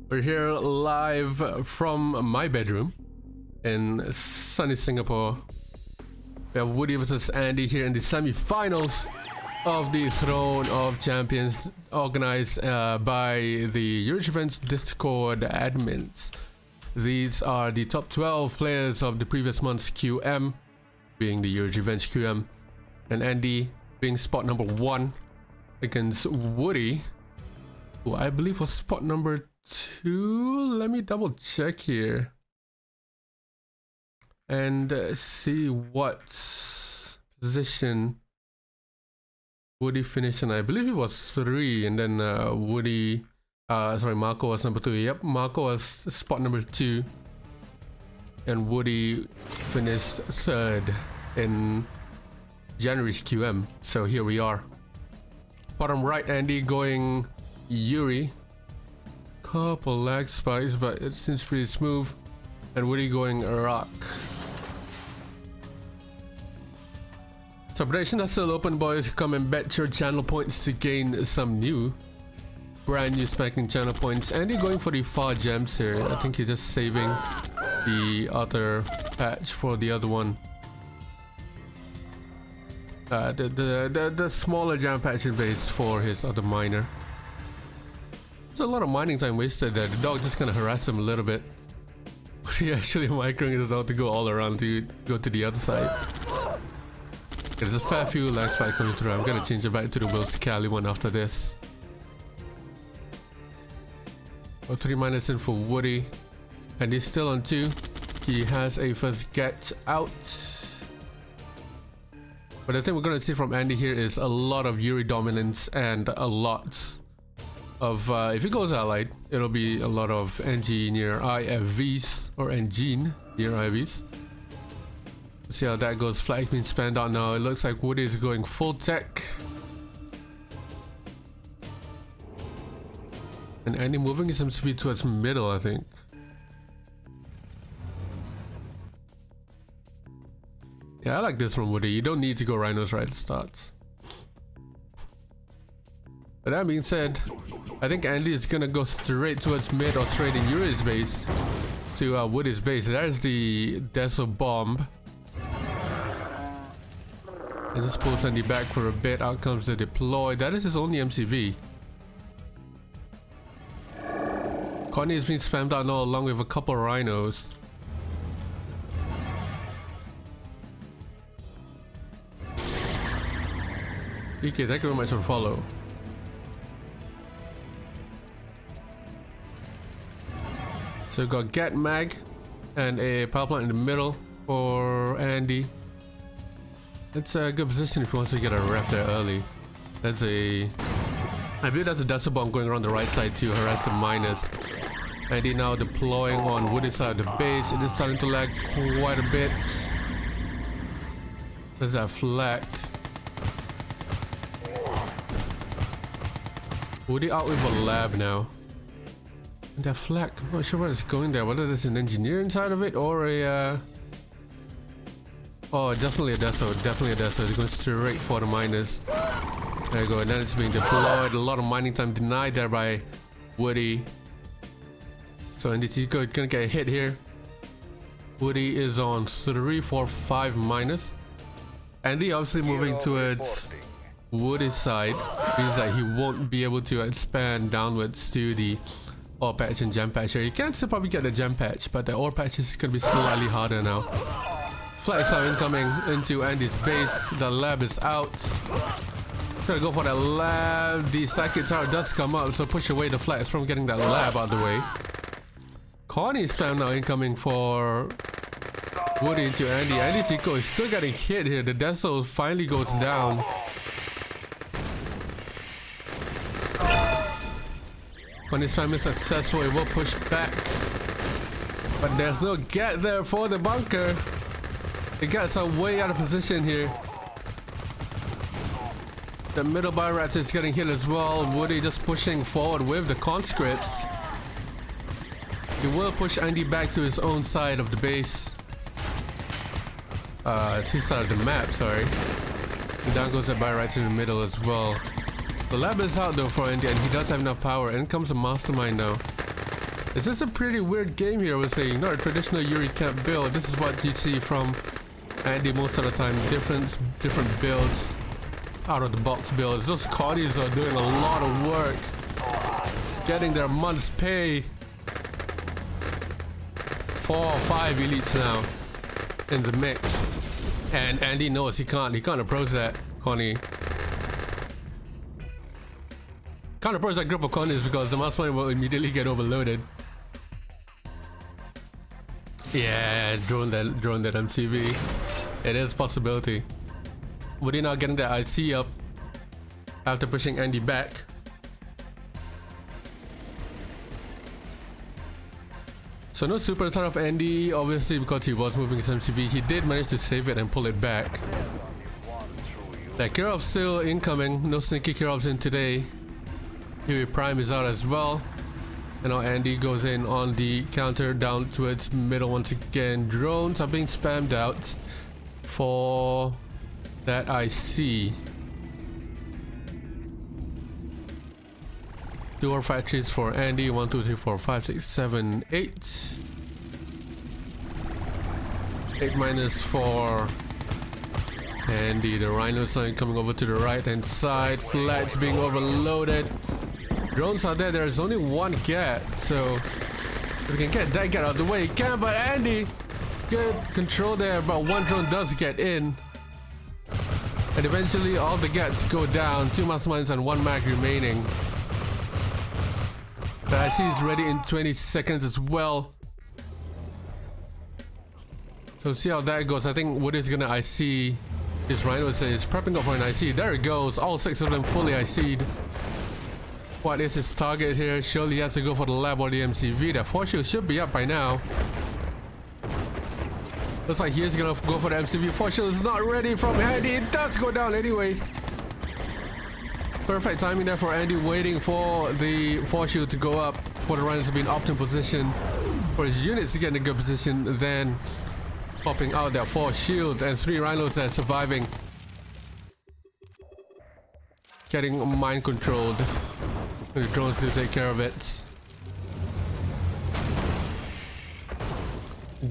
We're here live from my bedroom in sunny Singapore. We have Wudi versus Andy here in the semi-finals of the Throne of Champions, organized by the Eurovents Discord admins. These are the top 12 players of the previous month's QM, being the Eurovents QM, and Andy being spot number 1 against Wudi, who I believe was spot number 2. Let me double check here and see what position Wudi finished in. I believe it was 3, and then Marco was number 2. Yep, Marco was spot number 2, and Wudi finished 3rd in January's QM. So here we are. Bottom right, Andy going Yuri. Couple lag spikes, but it seems pretty smooth. And Wudi going Rock. So predictions are still open, boys. Come and bet your channel points to gain some brand new smacking channel points. Andy going for the far gems here. I think he's just saving the other patch for the other one. The smaller gem patch in base for his other miner. There's a lot of mining time wasted there. The dog just gonna harass him a little bit. But he actually microing his out to go all around to go to the other side. There's a fair few lag spike coming through. I'm gonna change it back to the Wills Cali one after this. 3 miners in for Wudi, and he's still on 2. He has a first get out. But the thing we're gonna see from Andy here is a lot of Yuri dominance and a lot of, if he goes allied, it'll be a lot of NG near IFVs, or Engine near IVs. Let's see how that goes. Flag being spanned out now. It looks like Wudi is going full tech. And Andy moving his MCP towards middle, I think. Yeah, I like this from Wudi. You don't need to go Rhinos right at the start. But that being said, I think Andy is gonna go straight towards mid or straight in Yuri's base to Wudi's base. There's the Desert Bomb. And just pulls Andy back for a bit. Out comes the deploy. That is his only MCV. Connie has been spammed out now along with a couple of Rhinos. Okay, thank you very much for follow. So we've got Get Mag and a power plant in the middle for Andy. It's a good position if he wants to get a rep there early. That's a... I believe that's a Desert Bomb going around the right side to harass the miners. Andy now deploying on Wudi's side of the base. It is starting to lag quite a bit. There's that flag. Wudi out with a lab now. And that flag, I'm not sure where it's going there. Whether there's an engineer inside of it or a... Oh, definitely a Deso. Definitely a Deso. It's going straight for the miners. There you go. And then it's being deployed. A lot of mining time denied there by Wudi. So Andy Chico is going to get a hit here. Wudi is on 3, 4, 5 minus. Andy obviously moving towards Wudi's side means that he won't be able to expand downwards to the ore patch and gem patch here. You can still probably get the gem patch, but the ore patch is going to be slightly harder now. Flags are incoming into Andy's base. The lab is out. Trying to go for that lab. The psychic tower does come up, so push away the flags from getting that lab out of the way. Connie's time now incoming for Wudi into Andy. Andy Chico is still getting hit here. The Deso finally goes down. Connie's time is successful. It will push back. But there's no get there for the bunker. The guys are way out of position here. The middle Byrat is getting hit as well. Wudi just pushing forward with the conscripts. He will push Andy back to his own side of the base. His side of the map, sorry. And down goes the Byrat in the middle as well. The lab is out though for Andy, and he does have enough power. In comes a mastermind now. It's just a pretty weird game here, I would say. Not a traditional Yuri camp build. This is what you see from Andy most of the time. Different builds. Out of the box builds. Those Coddies are doing a lot of work. Getting their month's pay. 4 or 5 elites now in the mix. And Andy knows he can't approach that Connie. Can't approach that group of Connies because the mastermind will immediately get overloaded. Yeah, drone that MCV. It is a possibility. Wudi now getting that IC up after pushing Andy back. So no super threat of Andy, obviously, because he was moving his MCV. He did manage to save it and pull it back. That Kirov's still incoming. No sneaky Kirovs in today. Huey Prime is out as well. And now Andy goes in on the counter down towards middle once again. Drones are being spammed out for that IC. 2 more factories for Andy. 1, 2, 3, 4, 5, 6, 7, 8. 8 minus for Andy. The Rhino's line coming over to the right hand side. Flats being overloaded. Drones are there. There's only one get, so if we can get that get out of the way, he can. But Andy, good control there. But one drone does get in, and eventually all the gets go down. 2 masterminds and 1 mag remaining. The IC is ready in 20 seconds as well. So see how that goes. I think Woody's gonna IC his Rhino. Is prepping up for an IC. There it goes. All 6 of them fully IC'd. What is his target here? Surely he has to go for the lab or the MCV. That force shield should be up by now. Looks like he is gonna go for the MCV. Force shield is not ready from Andy. It does go down anyway. Perfect timing there for Andy, waiting for the force shield to go up, for the Rhinos to be in optimal position, for his units to get in a good position, then popping out that force shield, and 3 Rhinos there surviving. Getting mind controlled. The drones do take care of it.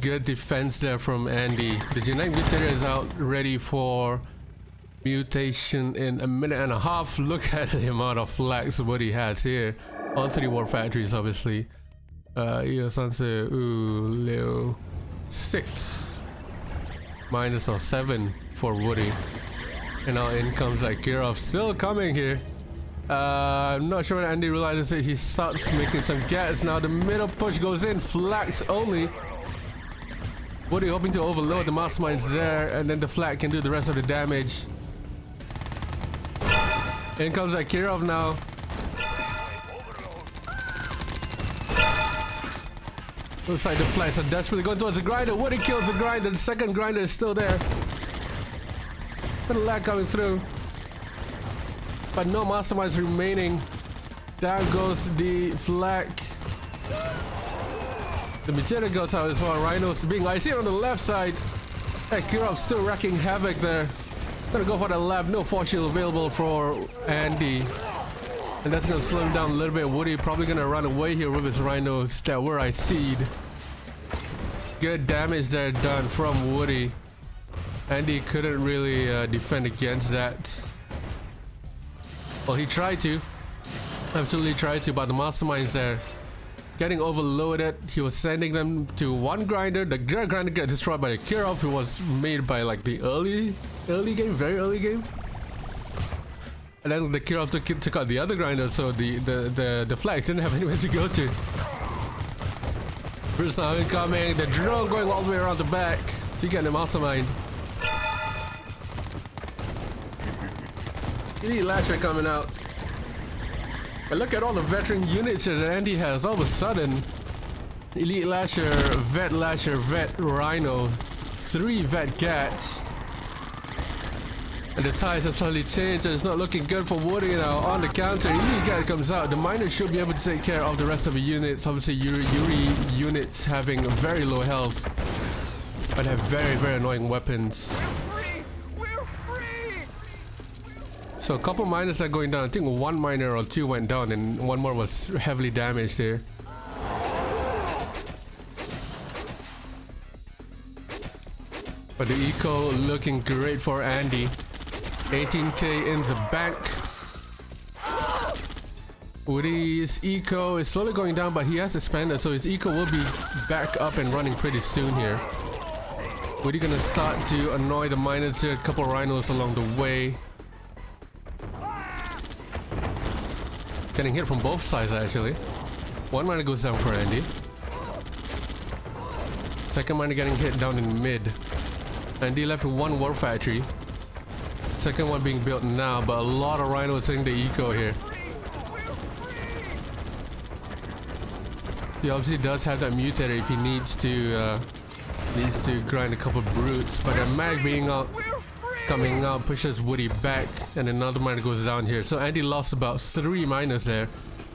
Good defense there from Andy. The G9 Mutator is out, ready for mutation in a minute and a half. Look at the amount of flags what he has here on 3 war factories, obviously. Sanse, Leo 6 minus now 7 for Wudi. And now in comes Kirov, still coming here. I'm not sure when Andy realizes it. He starts making some gas. Now the middle push goes in, flags only. Wudi hoping to overload the masterminds there, and then the flag can do the rest of the damage. In comes Kirov now. Looks like the flags are desperately going towards the grinder. Wudi kills the grinder. The second grinder is still there. Little lag coming through. But no masterminds remaining. Down goes the flag. The Mutator goes out as well. Rhinos being IC on the left side. Hey, Kirov still wrecking havoc there. Gonna go for the lab. No force shield available for Andy. And that's gonna slow him down a little bit. Wudi probably gonna run away here with his Rhinos that were IC'd. Good damage there done from Wudi. Andy couldn't really defend against that. Well, he tried to. Absolutely tried to, but the mastermind's there. Getting overloaded. He was sending them to 1 grinder. The grinder got destroyed by the Kirov, who was made by like the early game, very early game. And then the Kirov took out the other grinder, so the flag didn't have anywhere to go to. Bruce now incoming. The drone going all the way around the back to get the mastermind. Elite Lasher coming out. And look at all the veteran units that Andy has. All of a sudden, Elite Lasher, Vet Rhino, 3 Vet Cats. And the ties have suddenly changed, and it's not looking good for Wudi now. On the counter, Elite Cat comes out. The miners should be able to take care of the rest of the units. Obviously, Yuri units having very low health, but have very, very annoying weapons. So a couple miners are going down. I think 1 miner or 2 went down, and 1 more was heavily damaged here. But the eco looking great for Andy. 18k in the bank. Wudi's eco is slowly going down, but he has expanded, so his eco will be back up and running pretty soon here. Wudi gonna start to annoy the miners here. A couple rhinos along the way. Getting hit from both sides actually. One miner goes down for Andy. Second miner getting hit down in mid. Andy left with one war factory. Second one being built now, but a lot of rhinos hitting the eco here. He obviously does have that mutator if he needs to grind a couple brutes, but the mag being out, coming out pushes Wudi back, and another miner goes down here. So Andy lost about 3 miners there,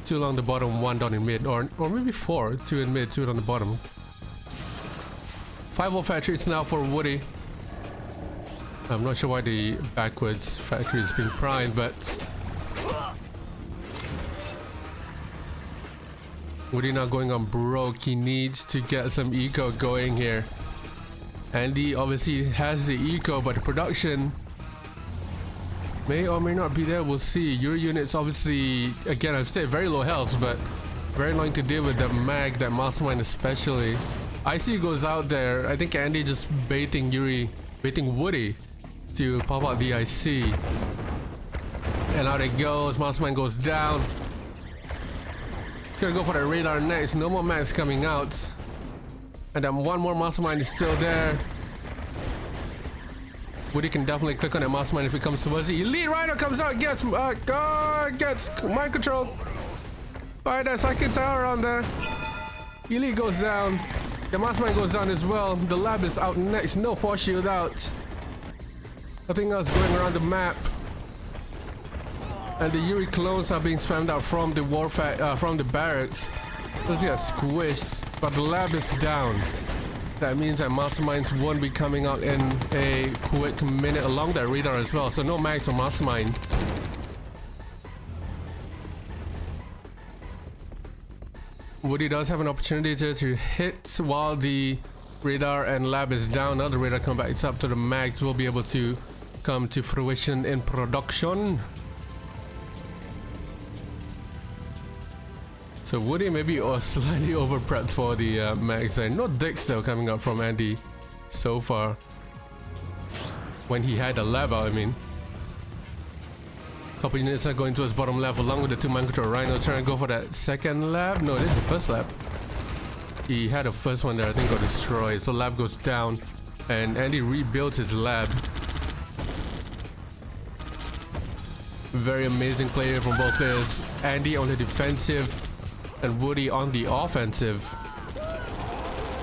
2 along the bottom, 1 down in mid, or maybe 4, 2 in mid, 2 on the bottom. 5 whole factories now for Wudi. I'm not sure why the backwards factory is being primed, but Wudi now going on broke. He needs to get some eco going here. Andy obviously has the eco, but the production may or may not be there. We'll see. Your units obviously, again, I've stayed very low health, but very annoying to deal with. That mag, that mastermind especially. IC goes out there. I think Andy just baiting Wudi to pop out the IC. And out it goes. Mastermind goes down. He's gonna go for the radar next. No more mags coming out. And then one more mastermind is still there. Wudi can definitely click on that mastermind if it comes towards the elite rhino comes out, gets mind control by that second tower on there. Elite goes down. The mastermind goes down as well. The lab is out next. No force shield out. Nothing else going around the map. And the Yuri clones are being spammed out from the from the barracks. Those get squished. But the lab is down. That means that masterminds won't be coming out in a quick minute along that radar as well. So no mags or mastermind. Wudi does have an opportunity to hit while the radar and lab is down. Now the radar comes back. It's up to the mags. Will be able to come to fruition in production. So Wudi maybe slightly over prepped for the mags there. No dicks though coming up from Andy so far. When he had a lab out, I mean. Couple units are going towards bottom left along with the 2 mind control rhinos trying to go for that second lab. No, this is the first lab. He had a first one there, I think got destroyed. So lab goes down and Andy rebuilt his lab. Very amazing player from both players. Andy on the defensive and Wudi on the offensive.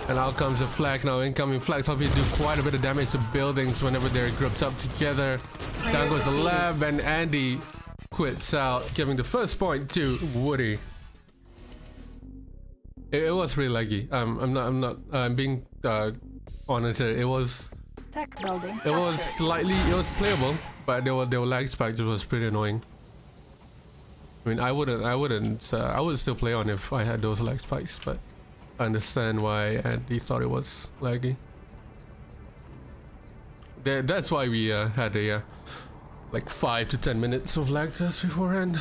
And out comes the flag now. Incoming flags obviously do quite a bit of damage to buildings whenever they're grouped up together. Down goes the lab and Andy quits out, giving the first point to Wudi. It was really laggy. I'm being honest here. It was playable, but there were lag spikes. It was pretty annoying. I mean, I would still play on if I had those lag spikes, but I understand why Andy thought it was laggy. That's why we had a like 5 to 10 minutes of lag test beforehand.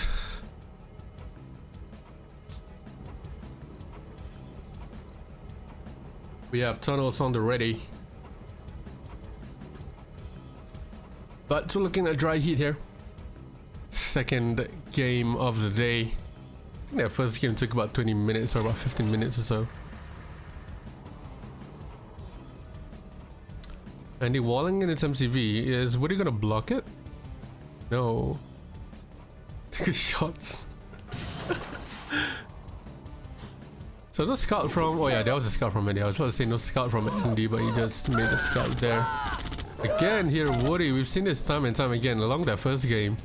We have tunnels on the ready. But we're looking at dry heat here. Second game of the day. I think that first game took about 20 minutes or about 15 minutes or so. Andy walling in its MCV. Is Wudi gonna block it? No. Take a shot. So no scout from... Oh yeah, that was a scout from Andy. I was about to say no scout from Andy, but he just made a scout there. Again here, Wudi. We've seen this time and time again along that first game.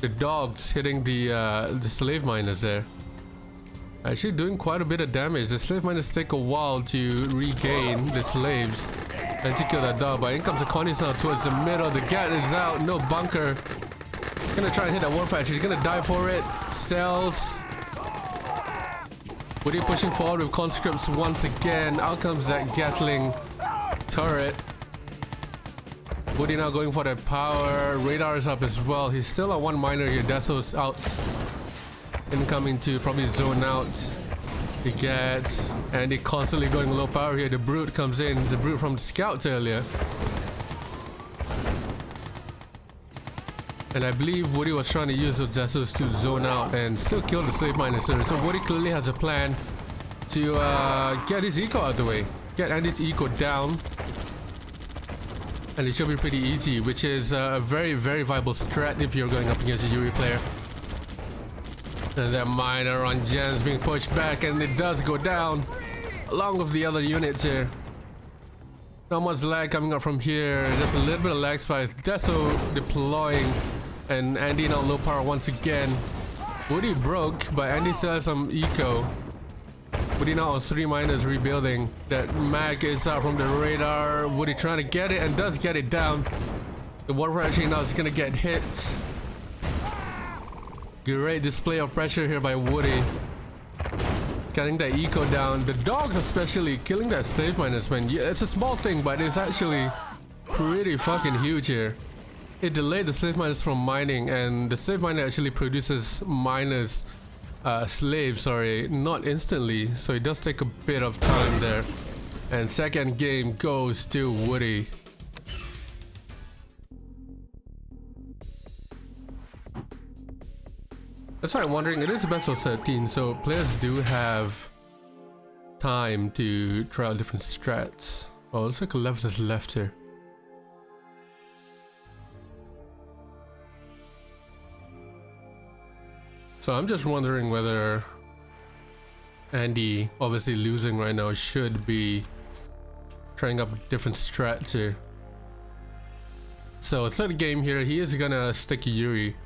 The dogs hitting the slave miners there. Actually doing quite a bit of damage. The slave miners take a while to regain the slaves and to kill that dog. But in comes the Connie's now towards the middle. The gat is out. No bunker. Gonna try and hit that war factory. He's gonna die for it. Cells. Wudi pushing forward with conscripts once again. Out comes that Gatling turret. Wudi now going for that power. Radar is up as well. He's still on one miner here. Deso's out. Incoming to probably zone out. He gets Andy constantly going low power here. The brute comes in. The brute from the scouts earlier. And I believe Wudi was trying to use those Desos to zone out and still kill the slave miner. So Wudi clearly has a plan to get his eco out of the way. Get Andy's eco down. And it should be pretty easy, which is a very, very viable strat if you're going up against a Yuri player. And that miner on Jen's being pushed back, and it does go down along with the other units here. Not much lag coming up from here, just a little bit of lag spike. Deso deploying, and Andy now low power once again. Wudi broke, but Andy still has some eco. Wudi now on 3 miners rebuilding. That mag is out from the radar. Wudi trying to get it and does get it down. The water actually now is gonna get hit. Great display of pressure here by Wudi. Getting that eco down. The dogs especially killing that slave miners, man. Yeah, it's a small thing, but it's actually pretty fucking huge here. It delayed the slave miners from mining, and the slave miner actually produces miners, slaves, sorry, not instantly. So it does take a bit of time there. And second game goes to Wudi. That's why I'm wondering, it is a best of 13, so players do have time to try out different strats. Oh, looks like a left is left here. So I'm just wondering whether Andy, obviously losing right now, should be trying up different strats here. So third game here, he is gonna stick Yuri.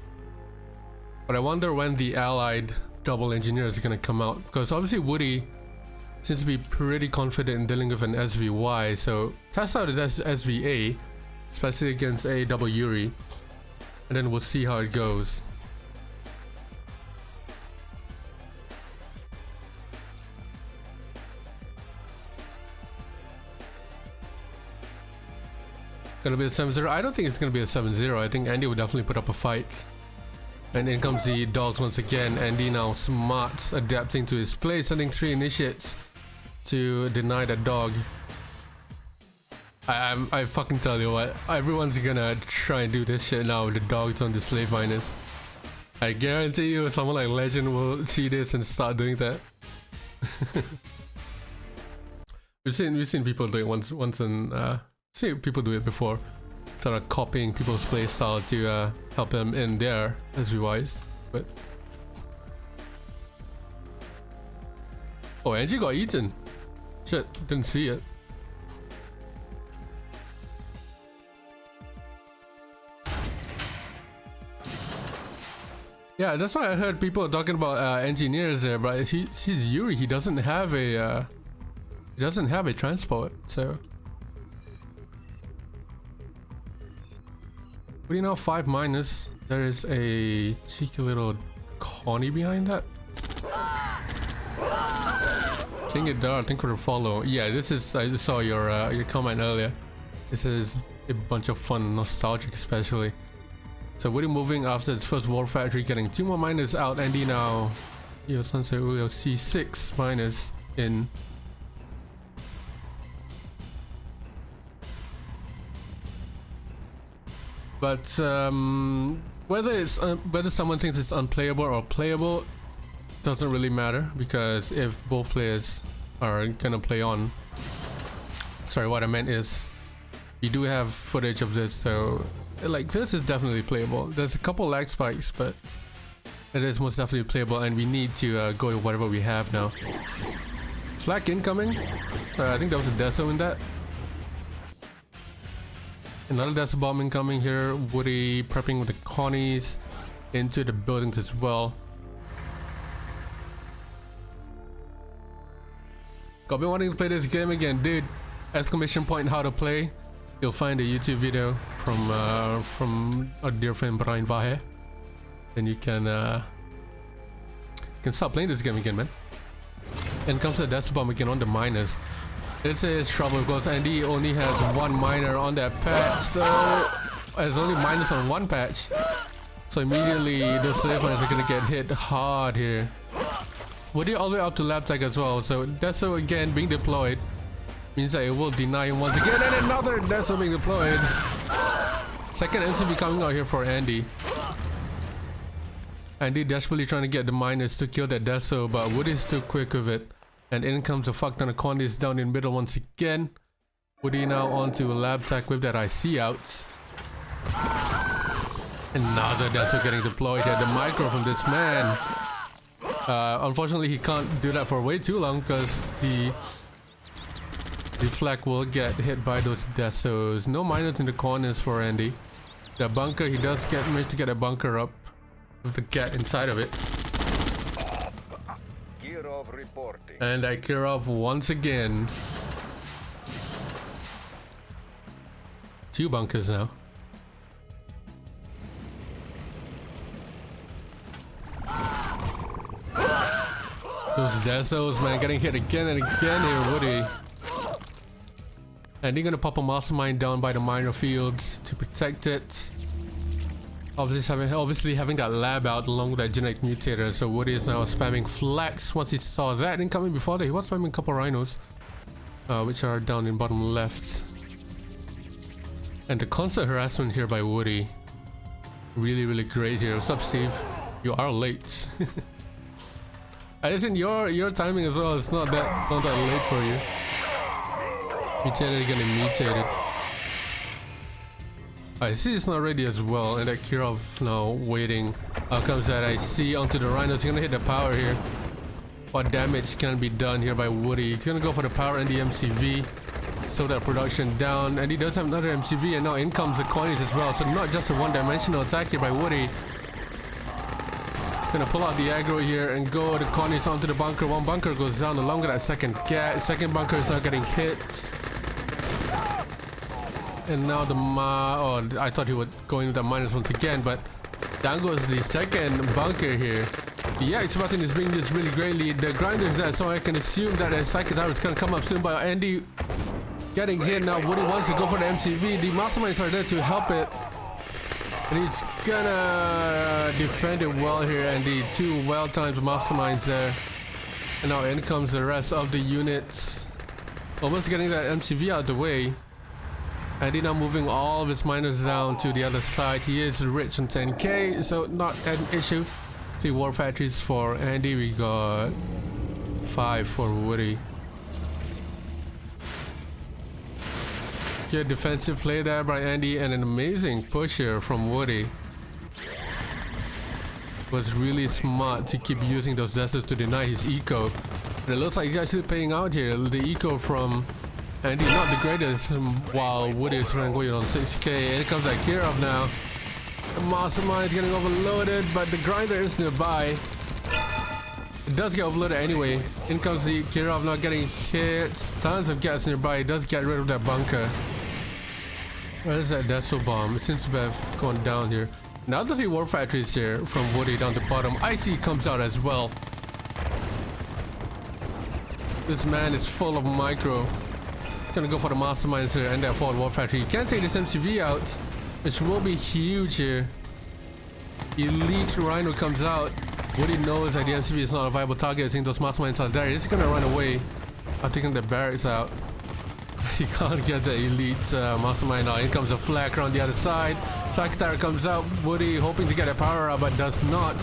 But I wonder when the allied double engineer is gonna come out, because obviously Wudi seems to be pretty confident in dealing with an SVY, so test out this SVA, especially against a double Yuri, and then we'll see how it goes. Gonna be a 7-0? I don't think it's gonna be a 7-0. I think Andy would definitely put up a fight. And in comes the dogs once again. Andy now smart, adapting to his play, sending 3 initiates to deny that dog. I fucking tell you what, everyone's gonna try and do this shit now with the dogs on the slave miners. I guarantee you someone like Legend will see this and start doing that. we've seen people do it once and seen people do it before. Sort of copying people's playstyle to help them in their SVYs, but oh, Angie got eaten. Shit, didn't see it. Yeah, that's why I heard people talking about engineers there, but he's Yuri. He doesn't have a transport, so. What do you know? 5 minus. There is a cheeky little Connie behind that. King it there, I think we'll follow. Yeah, this is. I just saw your comment earlier. This is a bunch of fun, nostalgic especially. So Wudi moving after his first war factory, getting 2 more miners out. Andy now. Yo, Sunset will see 6 miners in. But whether someone thinks it's unplayable or playable doesn't really matter, because if both players are gonna play on, sorry, what I meant is we do have footage of this, so like this is definitely playable. There's a couple lag spikes, but it is most definitely playable, and we need to go with whatever we have now. Flak incoming. I think that was a Deso in that. Another Deso bomb incoming here. Wudi prepping with the Connies into the buildings as well. Got been wanting to play this game again, dude. Exclamation point how to play. You'll find a YouTube video from our dear friend Brian Vahe, and you can start playing this game again, man. And comes the Deso bomb again on the miners. This is trouble because Andy only has one miner on that patch, so has only miners on one patch. So immediately those slave miners are gonna get hit hard here. Wudi all the way up to lab tech as well, so Deso again being deployed means that it will deny him once again, and another Deso being deployed. Second MCV coming out here for Andy. Andy desperately trying to get the miners to kill that Deso, but Woody's too quick with it. And in comes a fuck ton of quantities down in middle once again. Woody now onto lab tech with that IC out. Another Deso getting deployed at the micro from this man. Unfortunately, he can't do that for way too long because the flag will get hit by those Desos. No miners in the corners for Andy. The bunker, he does manage to get a bunker up with the cat inside of it. And I clear off once again. 2 bunkers now. Those Desos, man, getting hit again and again here, Woody. And they're gonna pop a mastermind down by the miner fields to protect it. Obviously having that lab out along with that genetic mutator, so Woody is now spamming flags once he saw that incoming. Before that, he was spamming a couple rhinos, which are down in bottom left. And the constant harassment here by Woody, really great here. What's up, Steve? You are late. I listen, your timing as well. It's not that late for you. Mutated getting mutated. I see it's not ready as well, and that Kirov now waiting. Out comes that IC onto the rhinos. He's gonna hit the power here. What damage can be done here by Woody? He's gonna go for the power and the MCV. Slow that production down, and he does have another MCV, and now in comes the coins as well. So not just a one-dimensional attack here by Woody. He's gonna pull out the aggro here and go the coins onto the bunker. One bunker goes down along with that second cat. Second bunker is not getting hit. And now the I thought he would go into the minus once again, but down goes the second bunker here. Yeah, it's button is being used really greatly. The grinder is there, so I can assume that a psychic tower is gonna come up soon. But Andy getting hit now. Woody wants to go for the MCV. The masterminds are there to help it, and he's gonna defend it well here. And the 2 well-timed masterminds there. And now in comes the rest of the units, almost getting that MCV out of the way. Andy now moving all of his miners down to the other side. He is rich on 10k, so not an issue. 3 war factories for Andy. We got 5 for Woody. Good defensive play there by Andy, and an amazing push here from Woody. Was really smart to keep using those deserts to deny his eco. But it looks like he's actually paying out here. The eco from Andy not the greatest, while Woody is running away on 6k. And it comes like Kirov now. The mastermind is getting overloaded, but the grinder is nearby. It does get overloaded anyway. In comes the Kirov not getting hit. Tons of gas nearby. It does get rid of that bunker. Where is that Deso bomb? It seems to have gone down here. Now the 3 war factories here from Woody down the bottom. IC comes out as well. This man is full of micro. Gonna go for the masterminds here and that forward war factory. You can't take this MCV out, which will be huge here. Elite Rhino comes out. Woody knows that the MCV is not a viable target. Seeing those masterminds are there, he's gonna run away. I'm taking the barracks out. He can't get the elite mastermind now. In comes a flag around the other side. Sakatara comes out. Woody hoping to get a power up, but does not.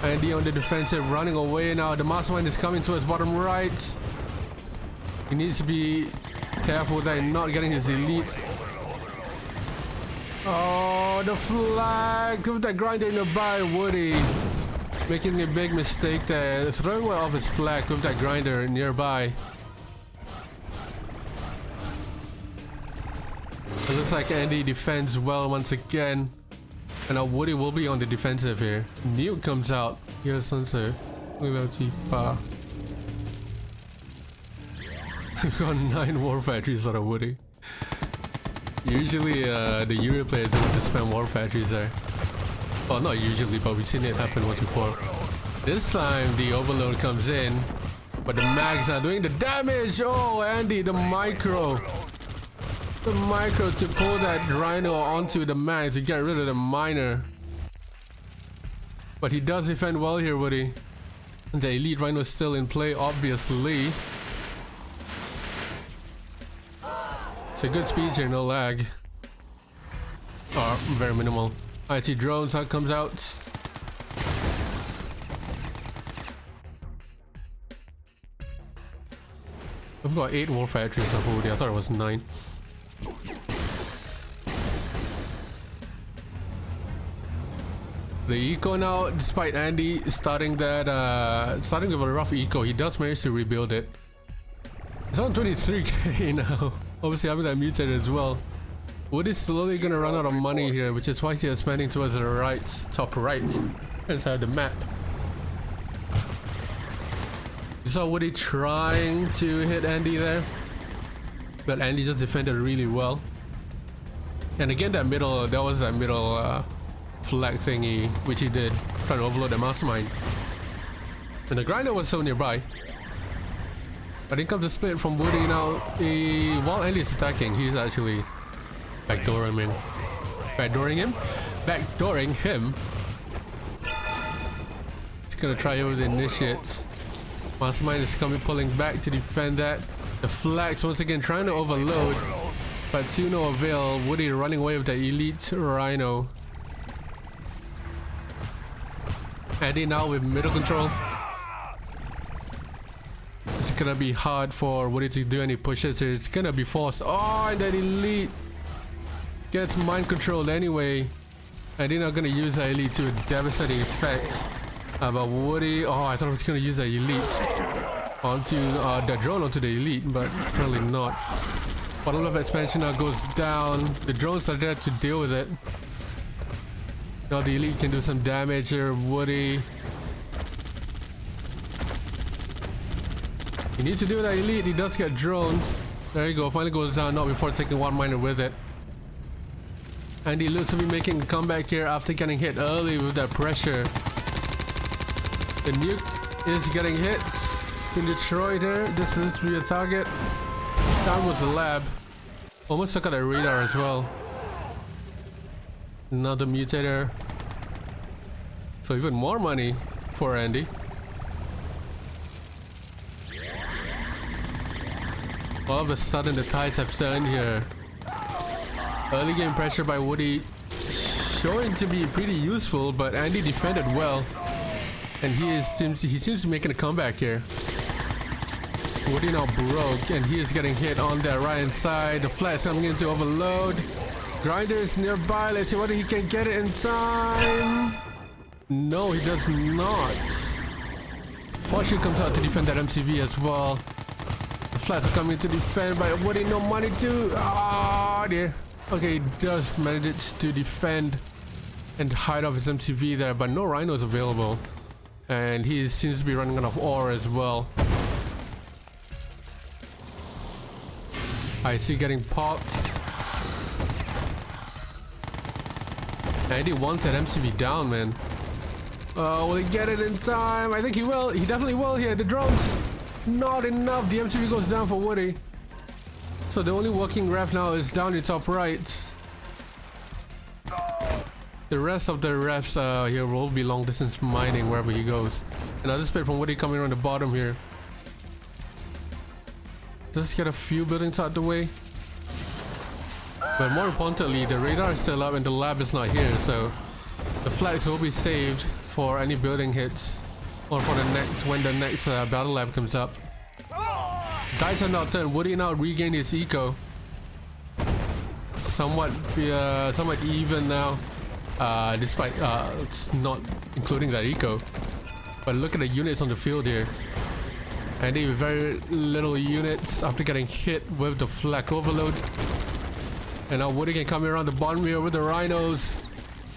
Andy on the defensive, running away now. The mastermind is coming to his bottom right. He needs to be careful that he's not getting his elite. Oh, the flag! With that grinder nearby, Woody making a big mistake there. Throwing away off his flag with that grinder nearby. It looks like Andy defends well once again. And now Woody will be on the defensive here. Nuke comes out. Here's Sunset. We've got 9 war factories out of Woody. Usually the Euro players don't want to spam war factories there. Well, not usually, but we've seen it happen once before. This time the overload comes in. But the mags are doing the damage. Oh, Andy, the micro. The micro to pull that rhino onto the mag to get rid of the miner. But he does defend well here, Woody. The elite rhino is still in play, obviously. It's a good speed here, no lag. Oh, very minimal. IT drones, that comes out. We've got 8 more factories of Wudi. I thought it was 9. The eco now, despite Andy starting that, starting with a rough eco, he does manage to rebuild it. It's on 23k now. Obviously having that mutated as well. Woody's slowly gonna run out of money here, which is why he is spending towards the right, top right, inside the map. You saw Woody trying to hit Andy there, but Andy just defended really well. And again, that middle flag thingy, which he did, trying to overload the mastermind. And the grinder was so nearby. But in comes the split from Woody now. While Andy is attacking, he's actually backdooring him. Backdooring him. He's gonna try over the initiates. Mastermind is coming, pulling back to defend that. The flags once again trying to overload, but to no avail. Woody running away with the elite rhino. Andy now with middle control. It's gonna be hard for Woody to do any pushes here. It's gonna be forced. Oh, and that elite gets mind controlled anyway. And they're not gonna use that elite to a devastating effect. But Woody, oh, I thought I was gonna use that elite onto the drone onto the elite, but apparently not. Bottom level expansion now goes down. The drones are there to deal with it. Now the elite can do some damage here. Woody, he needs to do that elite. He does get drones. There you go. Finally goes down, not before taking one miner with it. And he looks to be making a comeback here after getting hit early with that pressure. The nuke is getting hit. In Detroit here. This is to be a target. Down was the lab. Almost took out the radar as well. Another mutator. So even more money for Andy. All of a sudden the tides have turned here. Early game pressure by Woody showing to be pretty useful, but Andy defended well. And he seems to be making a comeback here. Woody now broke and he is getting hit on the right hand side. The flat's coming in to overload. Grinder is nearby. Let's see whether he can get it in time. No, he does not. Fortune comes out to defend that MCV as well. The flats are coming to defend, but Woody no money too. Oh dear. Okay, he does manage to defend and hide off his MCV there, but no rhinos available. And he seems to be running out of ore as well. I see getting popped. Andy wants that MCV down, man. Will he get it in time? I think he will. He definitely will here. The drones, not enough. The MCV goes down for Woody. So the only working ref now is down in top right. The rest of the refs here will be long distance mining wherever he goes. Another split from Woody coming around the bottom here. Just get a few buildings out the way. But more importantly, the radar is still up and the lab is not here, so the flags will be saved for any building hits or for the next when the next battle lab comes up. Dice are now turned. Woody now regained his eco. Somewhat even now, despite not including that eco. But look at the units on the field here. And they have very little units after getting hit with the flak overload. And now Woody can come around the bottom here with the rhinos.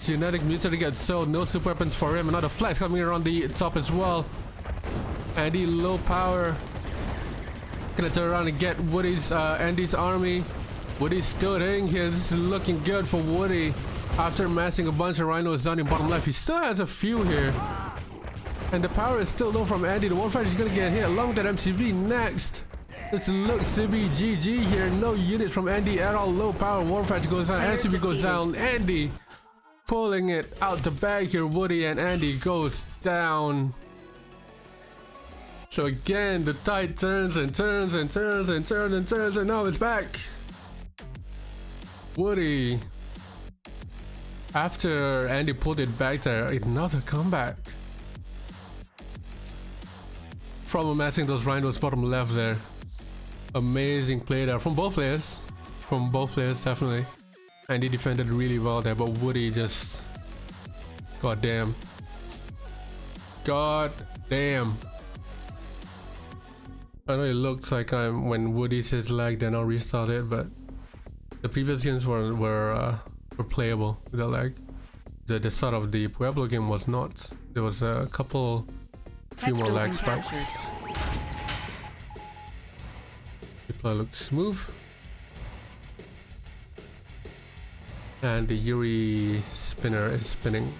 Genetic mutator gets sold. No super weapons for him. Another flak coming around the top as well. Andy low power. Gonna turn around and get Woody's Andy's army. Woody's still hitting here. This is looking good for Woody. After massing a bunch of rhinos down in bottom left, he still has a few here. And the power is still low from Andy. The Warfighter is gonna get hit along that MCV next. This looks to be GG here. No units from Andy at all. Low power. Warfighter goes down. MCV goes down. Andy pulling it out the bag here. Wudi and Andy goes down. So again, the tide turns and turns and turns and turns and turns, and now it's back. Wudi, after Andy pulled it back there, another comeback. From amassing those rhinos bottom left there. Amazing play there from both players. From both players, definitely. Andy defended really well there, but Wudi just... God damn. God damn. I know it looks like when Wudi says lag, then I'll restart it, but the previous games were playable without lag. The start of the Pueblo game was not. There was a few more lag spikes. Deploy looks smooth. And the Yuri spinner is spinning.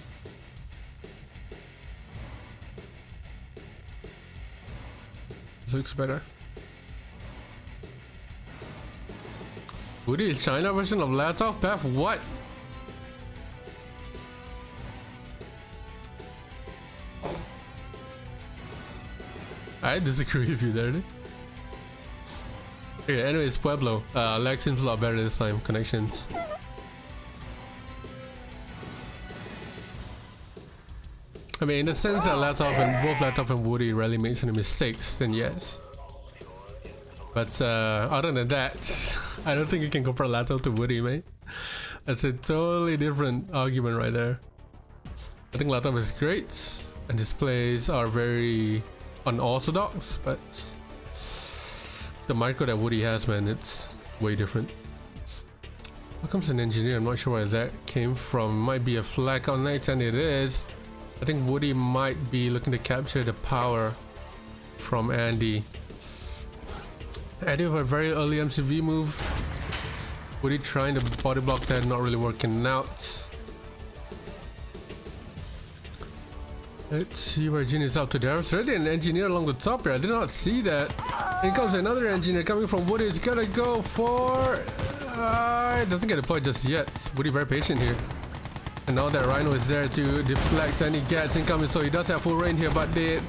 This looks better. Wudi is China version of laptop path? What? I disagree with you there. Okay, anyways, Pueblo. Lag seems a lot better this time. Connections. I mean, in the sense that both laptop and Wudi rarely makes any mistakes, then yes. But other than that, I don't think you can compare laptop to Wudi, mate. That's a totally different argument right there. I think laptop is great, and displays are very unorthodox, but the micro that Wudi has, man, it's way different. Here comes an engineer. I'm not sure where that came from. Might be a flag on night, and it is. I think Wudi might be looking to capture the power from Andy. Andy with a very early MCV move. Wudi trying to body block that, not really working out. Let's see where Jin is up to. There's already an engineer along the top here. I did not see that. Here comes another engineer coming from Wudi. He's gonna go for... it doesn't get deployed just yet. Wudi very patient here. And now that Rhino is there to deflect any Gats incoming, so he does have full range here, but the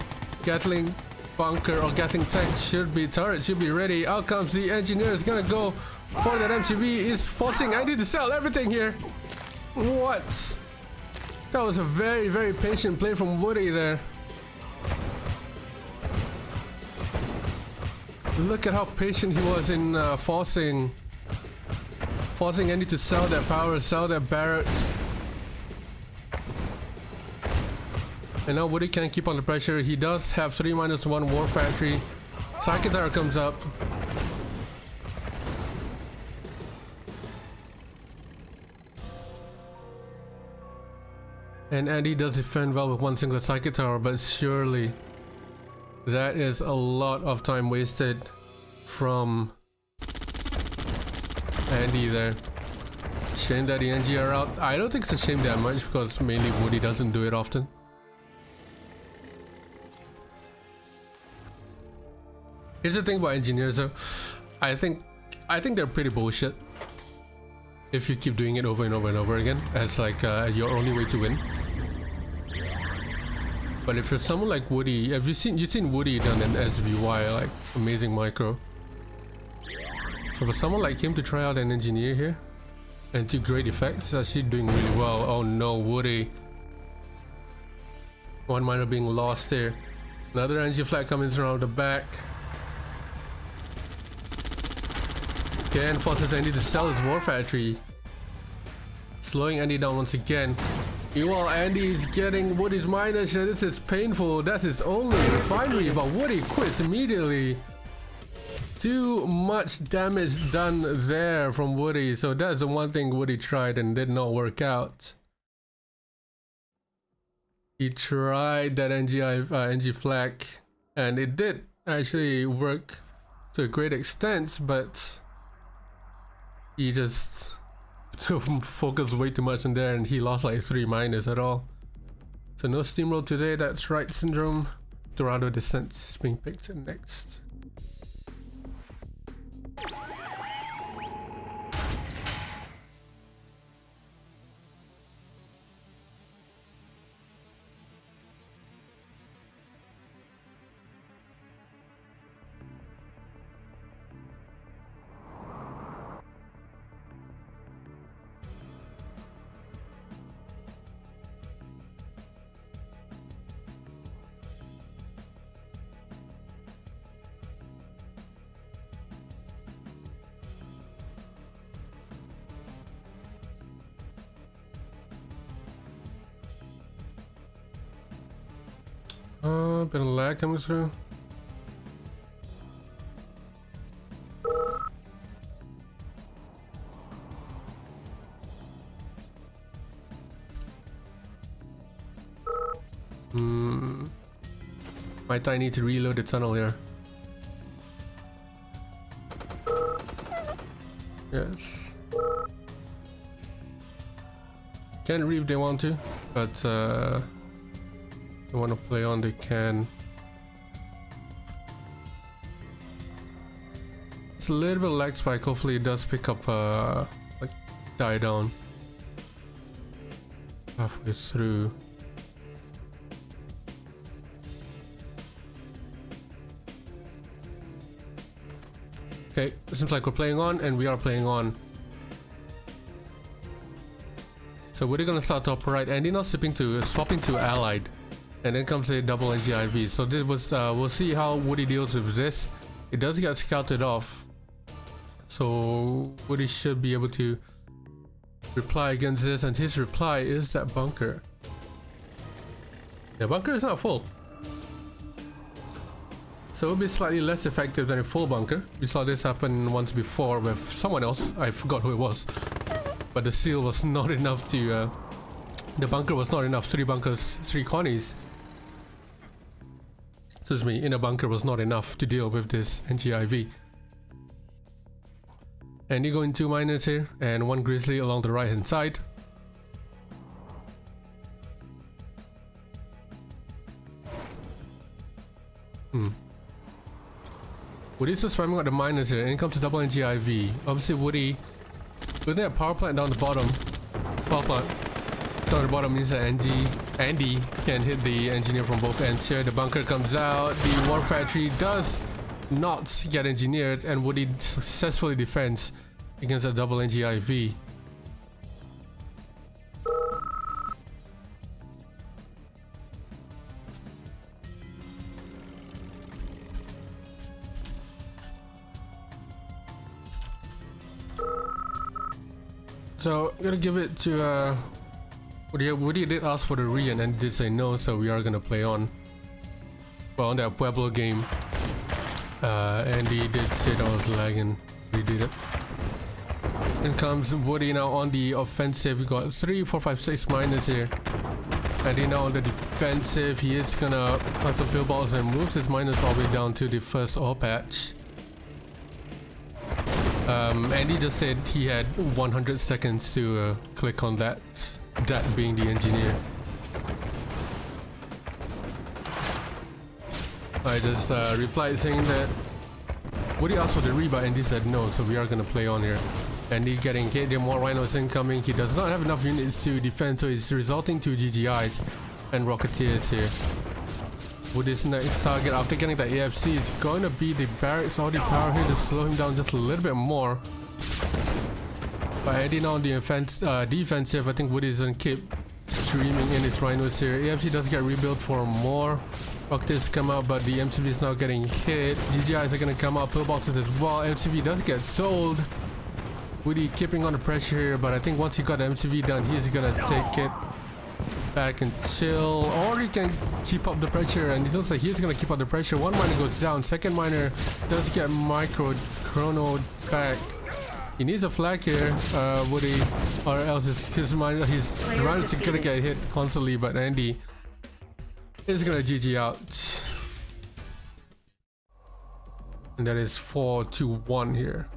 Gatling bunker or Gatling tank turret should be ready. Out comes the engineer, is gonna go for that MCV, is forcing Andy to sell everything here. What? That was a very, very patient play from Wudi there. Look at how patient he was in forcing Andy to sell that power, sell that barracks. And now Wudi can't keep under pressure. He does have 3-1 war factory. Sakatara comes up. And Andy does defend well with one single Psychic Tower, but surely that is a lot of time wasted from Andy there. Shame that the NG are out. I don't think it's a shame that much because mainly Wudi doesn't do it often. Here's the thing about engineers though. I think they're pretty bullshit. If you keep doing it over and over and over again as like your only way to win. But if you're someone like Wudi, have you've seen Wudi done an SVY, like amazing micro. So for someone like him to try out an engineer here and to great effects, it's actually doing really well. Oh no, Wudi. One miner being lost there. Another energy flag coming around the back. Again, forces Andy to sell his war factory. Slowing Andy down once again. Meanwhile, Andy is getting Wudi's miners. This is painful. That's his only refinery, but Wudi quits immediately. Too much damage done there from Wudi. So that's the one thing Wudi tried and did not work out. He tried that NG flag and it did actually work to a great extent, but he just focused way too much on there and he lost like 3 miners at all. So no steamroll today, that's right, Syndrome. Dorado Descent is being picked next. Bit of lag coming through. Might I need to reload the tunnel here? Yes. Can reap if they want to, but they want to play on, they can. It's a little bit lag spike, hopefully it does pick up, like die down halfway through. Okay, it seems like we're playing on, and we are playing on. So we're gonna start top right, and now swapping to allied. And then comes a double NGIV. So this was we'll see how Wudi deals with this. It does get scouted off, so Wudi should be able to reply against this, and his reply is that bunker. The bunker is not full, so it'll be slightly less effective than a full bunker. We saw this happen once before with someone else, I forgot who it was, but the seal was not enough to the bunker was not enough. 3 bunkers, 3 connies, excuse me, in a bunker was not enough to deal with this NGIV. And you go in 2 miners here and 1 grizzly along the right hand side. Woody's just spamming out the miners here, and it comes to double NGIV. Obviously Woody building a power plant down the bottom. Power plant down the bottom means that Andy can hit the engineer from both ends here. The bunker comes out, the war factory does not get engineered, and Woody successfully defends against a double NGIV. So I'm gonna give it to Woody did ask for the re and did say no, so we are gonna play on. Well, on that Pueblo game, Andy did say that was lagging. We did it. In comes Woody now on the offensive. We got 3, 4, 5, 6 miners here. Andy now on the defensive. He is gonna plant some pillballs and moves his miners all the way down to the first ore patch. Andy just said he had 100 seconds to click on that being the engineer. I just replied saying that Woody asked for the rebuy, Andy said no, so we are gonna play on here. Andy getting hit, there are more rhinos incoming. He does not have enough units to defend, so it's resulting to GGIs and Rocketeers here. Woody's next target after getting the AFC is going to be the barracks. All the power here to slow him down just a little bit more. But Andy now on the defensive, I think Woody's gonna keep streaming in his rhinos here. AFC does get rebuilt for more. Rocketeers come out, but the MCV is now getting hit. GGIs are gonna come out, pillboxes as well. MCV does get sold. Woody keeping on the pressure here, but I think once he got the MCV done, he's gonna take it back and chill, or he can keep up the pressure, and it looks like he's gonna keep up the pressure. 1 miner goes down, 2nd miner does get micro chrono back. He needs a flag here, Woody, or else his rounds are gonna get hit constantly, but Andy is gonna GG out. And that is 4-1 here.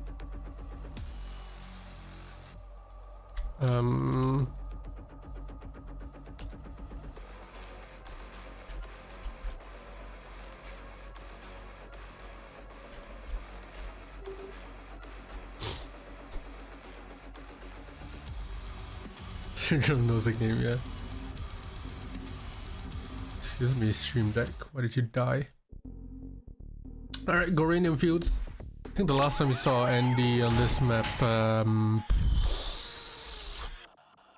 Syndrome knows the game, yeah. Excuse me, stream deck. Why did you die? Alright, Goranium Fields. I think the last time we saw Andy on this map,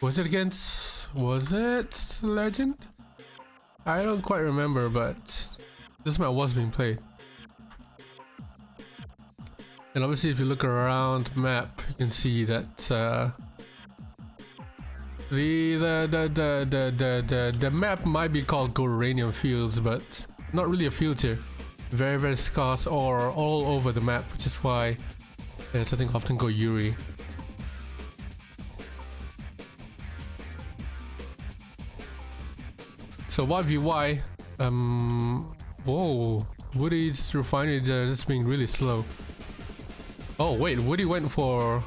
was it against... was it Legend? I don't quite remember, but this map was being played. And obviously if you look around the map, you can see that the map might be called Goranium Fields, but not really a field here. Very, very scarce or all over the map, which is why it's I think often go Yuri. So 1v1, whoa, Woody's refinery is just being really slow. Oh wait, Wudi went for...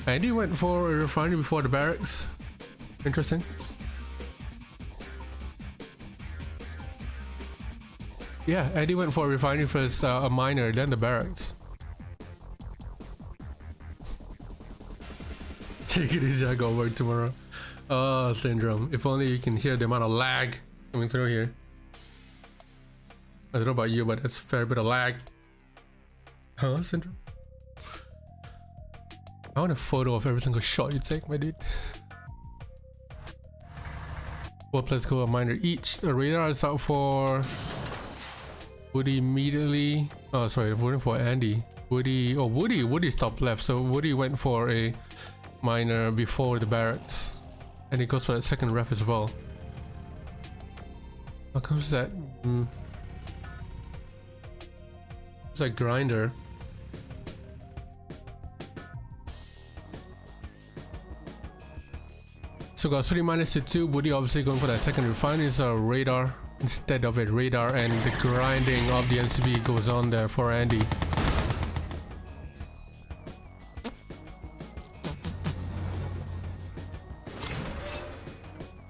Andy went for a refinery before the barracks. Interesting. Yeah, Andy went for a refinery first, a miner, then the barracks. Take it easy, I got work tomorrow. Oh, Syndrome. If only you can hear the amount of lag coming through here. I don't know about you, but it's a fair bit of lag. Huh, Syndrome? I want a photo of every single shot you take, my dude. Well, let's go a miner each. The radar is out for Wudi immediately. Oh, sorry, voting for Andy. Wudi. Oh, Woody's top left. So Wudi went for a miner before the barracks, and he goes for that second ref as well. How comes that? It's like grinder. So got 3 minus to 2. Wudi obviously going for that second refinery, so radar instead of a radar, and the grinding of the MCV goes on there for Andy.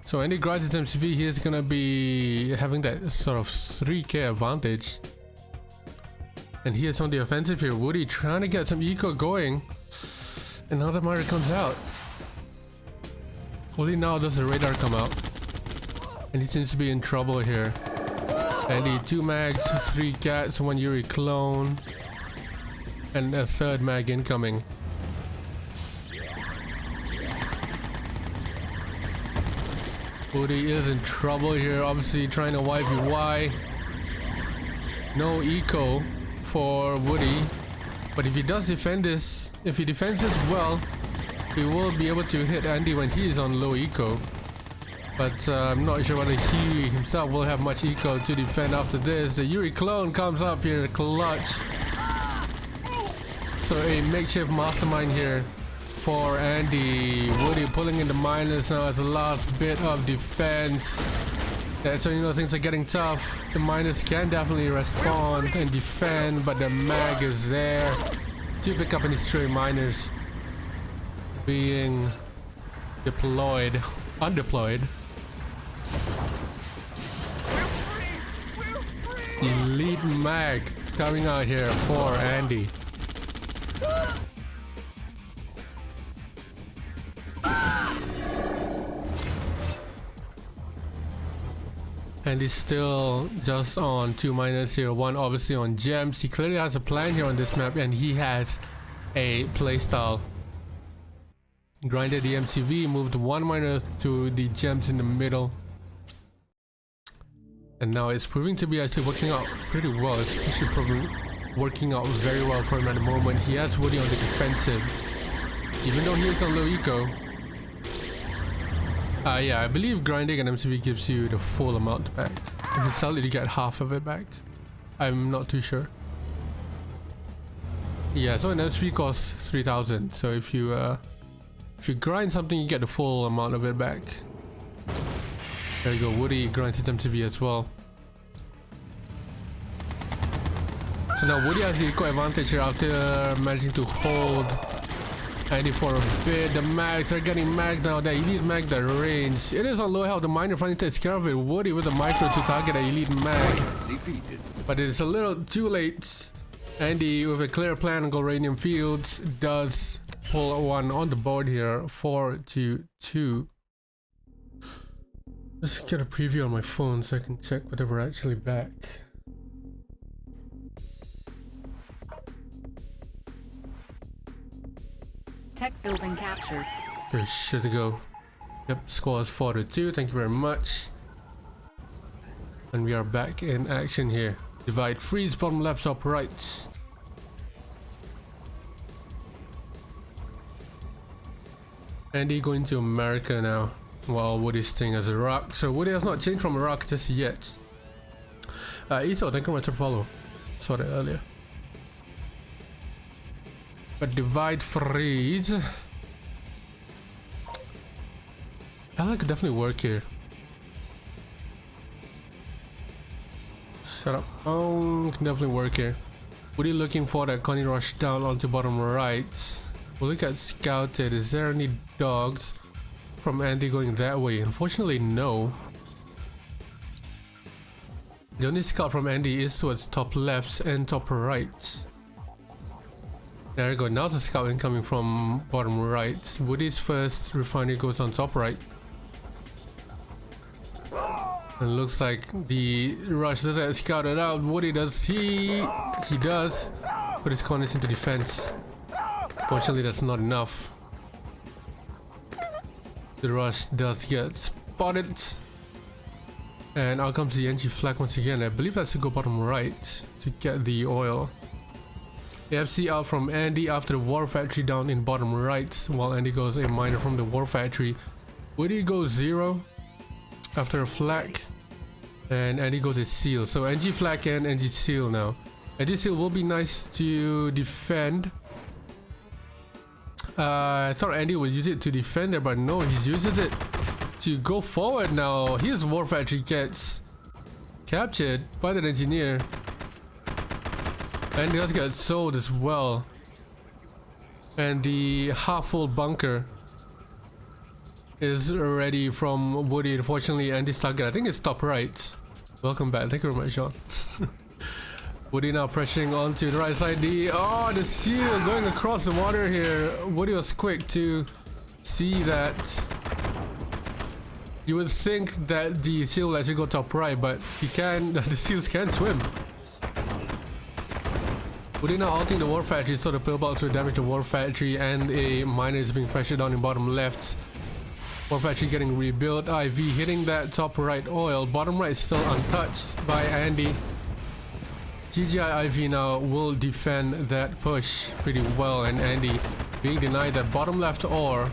So Andy grinds his MCV, he is gonna be having that sort of 3k advantage. And he is on the offensive here. Wudi trying to get some eco going. And now the miner comes out. Only now does the radar come out. And he seems to be in trouble here. Andy, 2 mags, 3 cats, 1 Yuri clone. And a 3rd mag incoming. Wudi is in trouble here, obviously trying to 1v1. No eco for Wudi. But if he does defend this, if he defends this well, he will be able to hit Andy when he is on low eco. But I'm not sure whether he himself will have much eco to defend after this. The Yuri clone comes up here, clutch. So a makeshift mastermind here for Andy. Wudi pulling in the miners now as the last bit of defense. That's when you know things are getting tough. The miners can definitely respond and defend, but the mag is there to pick up any stray miners being deployed, undeployed. Elite mag coming out here for Andy. And he's still just on 2 miners here, 1 obviously on gems. He clearly has a plan here on this map, and he has a playstyle. Grinded the MCV, moved 1 miner to the gems in the middle. And now it's proving to be actually working out pretty well. It's actually probably working out very well for him at the moment. He has Wudi on the defensive. Even though he is on low eco. Yeah, I believe grinding an MCV gives you the full amount back. If you sell it, you get half of it back. I'm not too sure. Yeah, so an MCV costs 3,000. So if you grind something, you get the full amount of it back. There you go, Wudi grinds his MCV as well. So now Wudi has the eco advantage here after managing to hold Andy for a bit. The mags are getting magged now. The elite mag, the range. It is on low health. The miner finally takes care of it. Wudi with the micro to target the elite mag. But it is a little too late. Andy with a clear plan on Golranium Fields does pull one on the board here, 4-2. Just get a preview on my phone so I can check whether we're actually back. Tech building captured. Good shit to go. Yep, score is 4-2. Thank you very much. And we are back in action here. Divide, freeze, bottom left, top right. Andy going to America now, while Woody's staying as Iraq. So Woody has not changed from Iraq just yet. Ito, thank you very much for follow. Saw that earlier. But divide, freeze. That could definitely work here. Shut up. Oh, can definitely work here. Woody looking for that Connie rush down onto bottom right. We'll look at scouted. Is there any dogs from Andy going that way? Unfortunately, no. The only scout from Andy is towards top left and top right. There we go. Now the scout incoming from bottom right. Woody's first refinery goes on top right. And looks like the rush does get scouted out. Woody does he does put his corners into defense. Fortunately, that's not enough. The rush does get spotted. And out comes the NG flag once again. I believe that's to go bottom right to get the oil. AFC out from Andy after the war factory down in bottom right, while Andy goes a miner from the war factory. Woody goes 0 after a flag. And Andy goes a seal. So NG flag and NG seal now. NG seal will be nice to defend. I thought Andy would use it to defend it, but no, he uses it to go forward now. His war factory gets captured by the engineer. And he does get sold as well. And the half-full bunker is ready from Woody. Unfortunately, Andy's target, I think it's top right. Welcome back. Thank you very much, Sean. Woody now pressuring onto the right side. The seal going across the water here. Woody was quick to see that. You would think that the seal will actually go top right, but the seals can swim. Woody now halting the war factory, so the pillbox will damage the war factory, and a miner is being pressured down in bottom left. War factory getting rebuilt. IV hitting that top right oil. Bottom right still untouched by Andy. GGI IV now will defend that push pretty well, and Andy being denied that bottom left ore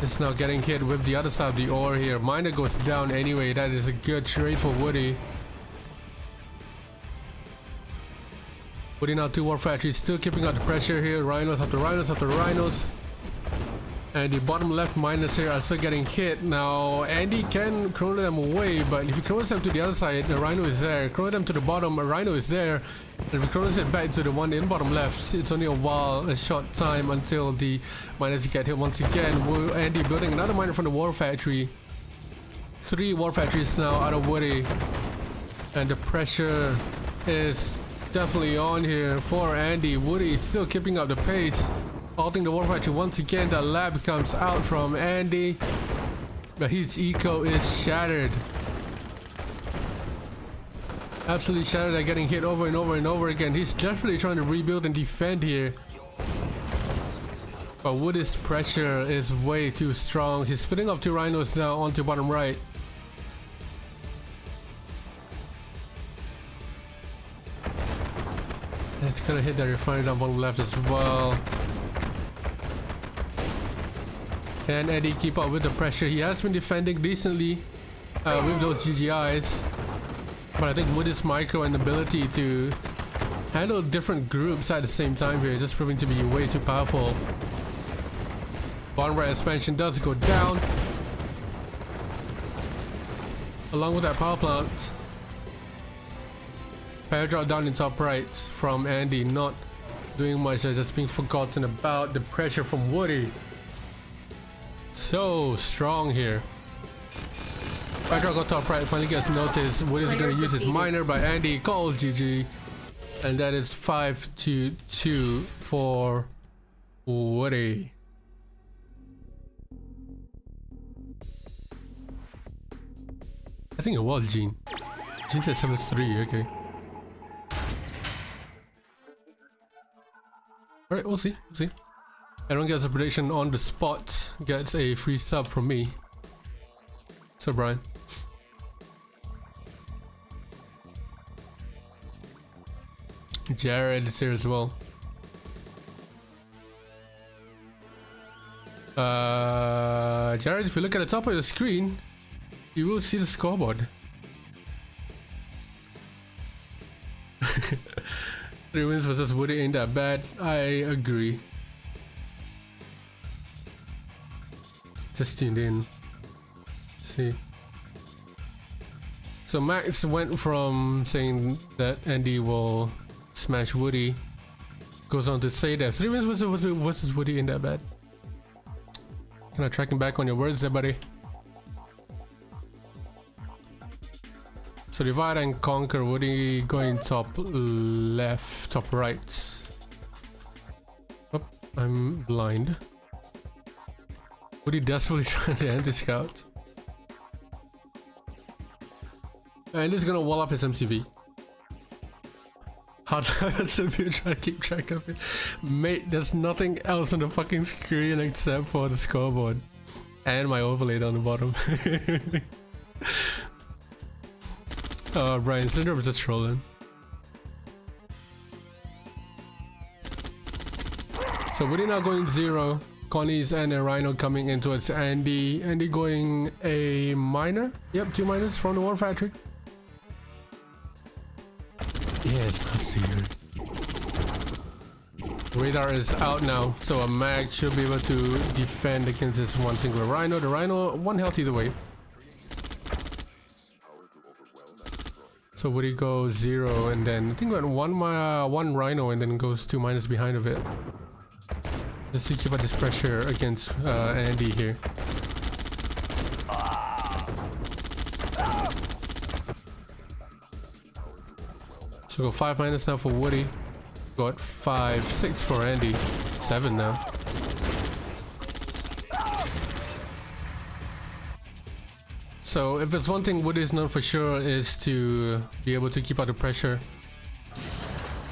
is now getting hit with the other side of the ore here. Miner goes down anyway. That is a good trade for Woody. Woody now 2 war factories, still keeping out the pressure here. Rhinos after rhinos after rhinos. And the bottom left miners here are still getting hit. Now Andy can chrono them away, but if he chronos them to the other side, the rhino is there. Chrono them to the bottom, a rhino is there. And if he chronos it back to the one in bottom left, it's only a short time until the miners get hit once again. Andy building another miner from the war factory. 3 war factories now out of Woody. And the pressure is definitely on here for Andy. Woody is still keeping up the pace. Halting the war factory once again. The lab comes out from Andy, but his eco is shattered. Absolutely shattered. They're getting hit over and over and over again. He's desperately trying to rebuild and defend here, but Woody's pressure is way too strong. He's splitting up 2 rhinos now onto bottom right. It's gonna hit the refinery down bottom left as well. Can Eddie keep up with the pressure? He has been defending decently with those GGIs, but I think with his micro and ability to handle different groups at the same time here, just proving to be way too powerful. Bottom right expansion does go down, along with that power plant. Power drop down in top right from Andy, not doing much, just being forgotten about. The pressure from Woody so strong here. Power drop on top right finally gets noticed. Woody's gonna use his miner, but Andy calls GG. And that is 5-2 for Woody. I think it was Gene. Gene said 7-3, okay. Alright, we'll see, we'll see. Everyone gets a prediction on the spot, gets a free sub from me. So Brian. Jared is here as well. Jared, if you look at the top of the screen, you will see the scoreboard. 3 wins versus Wudi ain't that bad. I agree. Just tuned in. Let's see. So Max went from saying that Andy will smash Wudi, goes on to say that 3 wins versus Wudi ain't that bad. Kind of tracking back on your words there, buddy. So divide and conquer. Wudi going top left, top right. Oh, I'm blind. Wudi desperately trying to end the scout. And he's gonna wall up his MCV. How does it try to keep track of it? Mate, there's nothing else on the fucking screen except for the scoreboard. And my overlay down the bottom. Brian, Syndrome is just trolling. So Woody now going 0. Connie's and a Rhino coming in towards Andy. Andy going a minor. Yep, 2 minors from the War Factory. Yes, I see you. Radar is out now, so a mag should be able to defend against this one single Rhino. The Rhino, 1 health either way. So Woody goes 0, and then I think went one Rhino, and then goes 2 minus behind of it. Just to keep up this pressure against Andy here. So go 5 minus now for Woody. Got 5, 6 for Andy. 7 now. So if there's one thing Woody is known for sure is to be able to keep out the pressure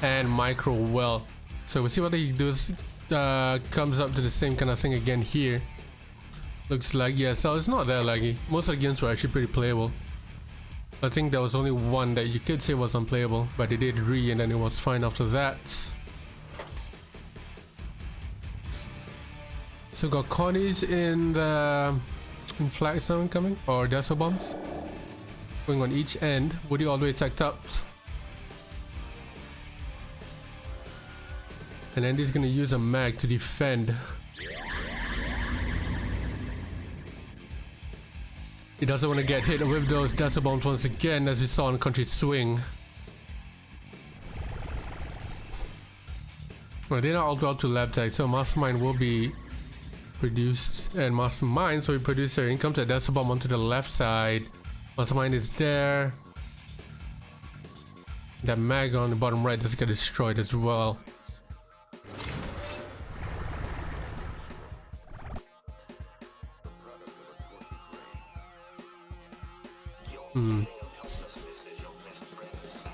and micro well. So we'll see what he does. Comes up to the same kind of thing again here. Looks like, yeah, so it's not that laggy. Most of the games were actually pretty playable. I think there was only one that you could say was unplayable, but they did and then it was fine after that. So we got Connie's in the flag zone coming, or Deso bombs going on each end. Woody all the way attacked up, and Andy's gonna use a mag to defend. He doesn't want to get hit with those Deso bombs once again, as we saw on Country Swing. Well, they're not all out to lab tag, so Mastermind will be produced, and Mastermind, so we produce her. In comes a Deso bomb onto the left side. Mastermind is there. That mag on the bottom right does get destroyed as well.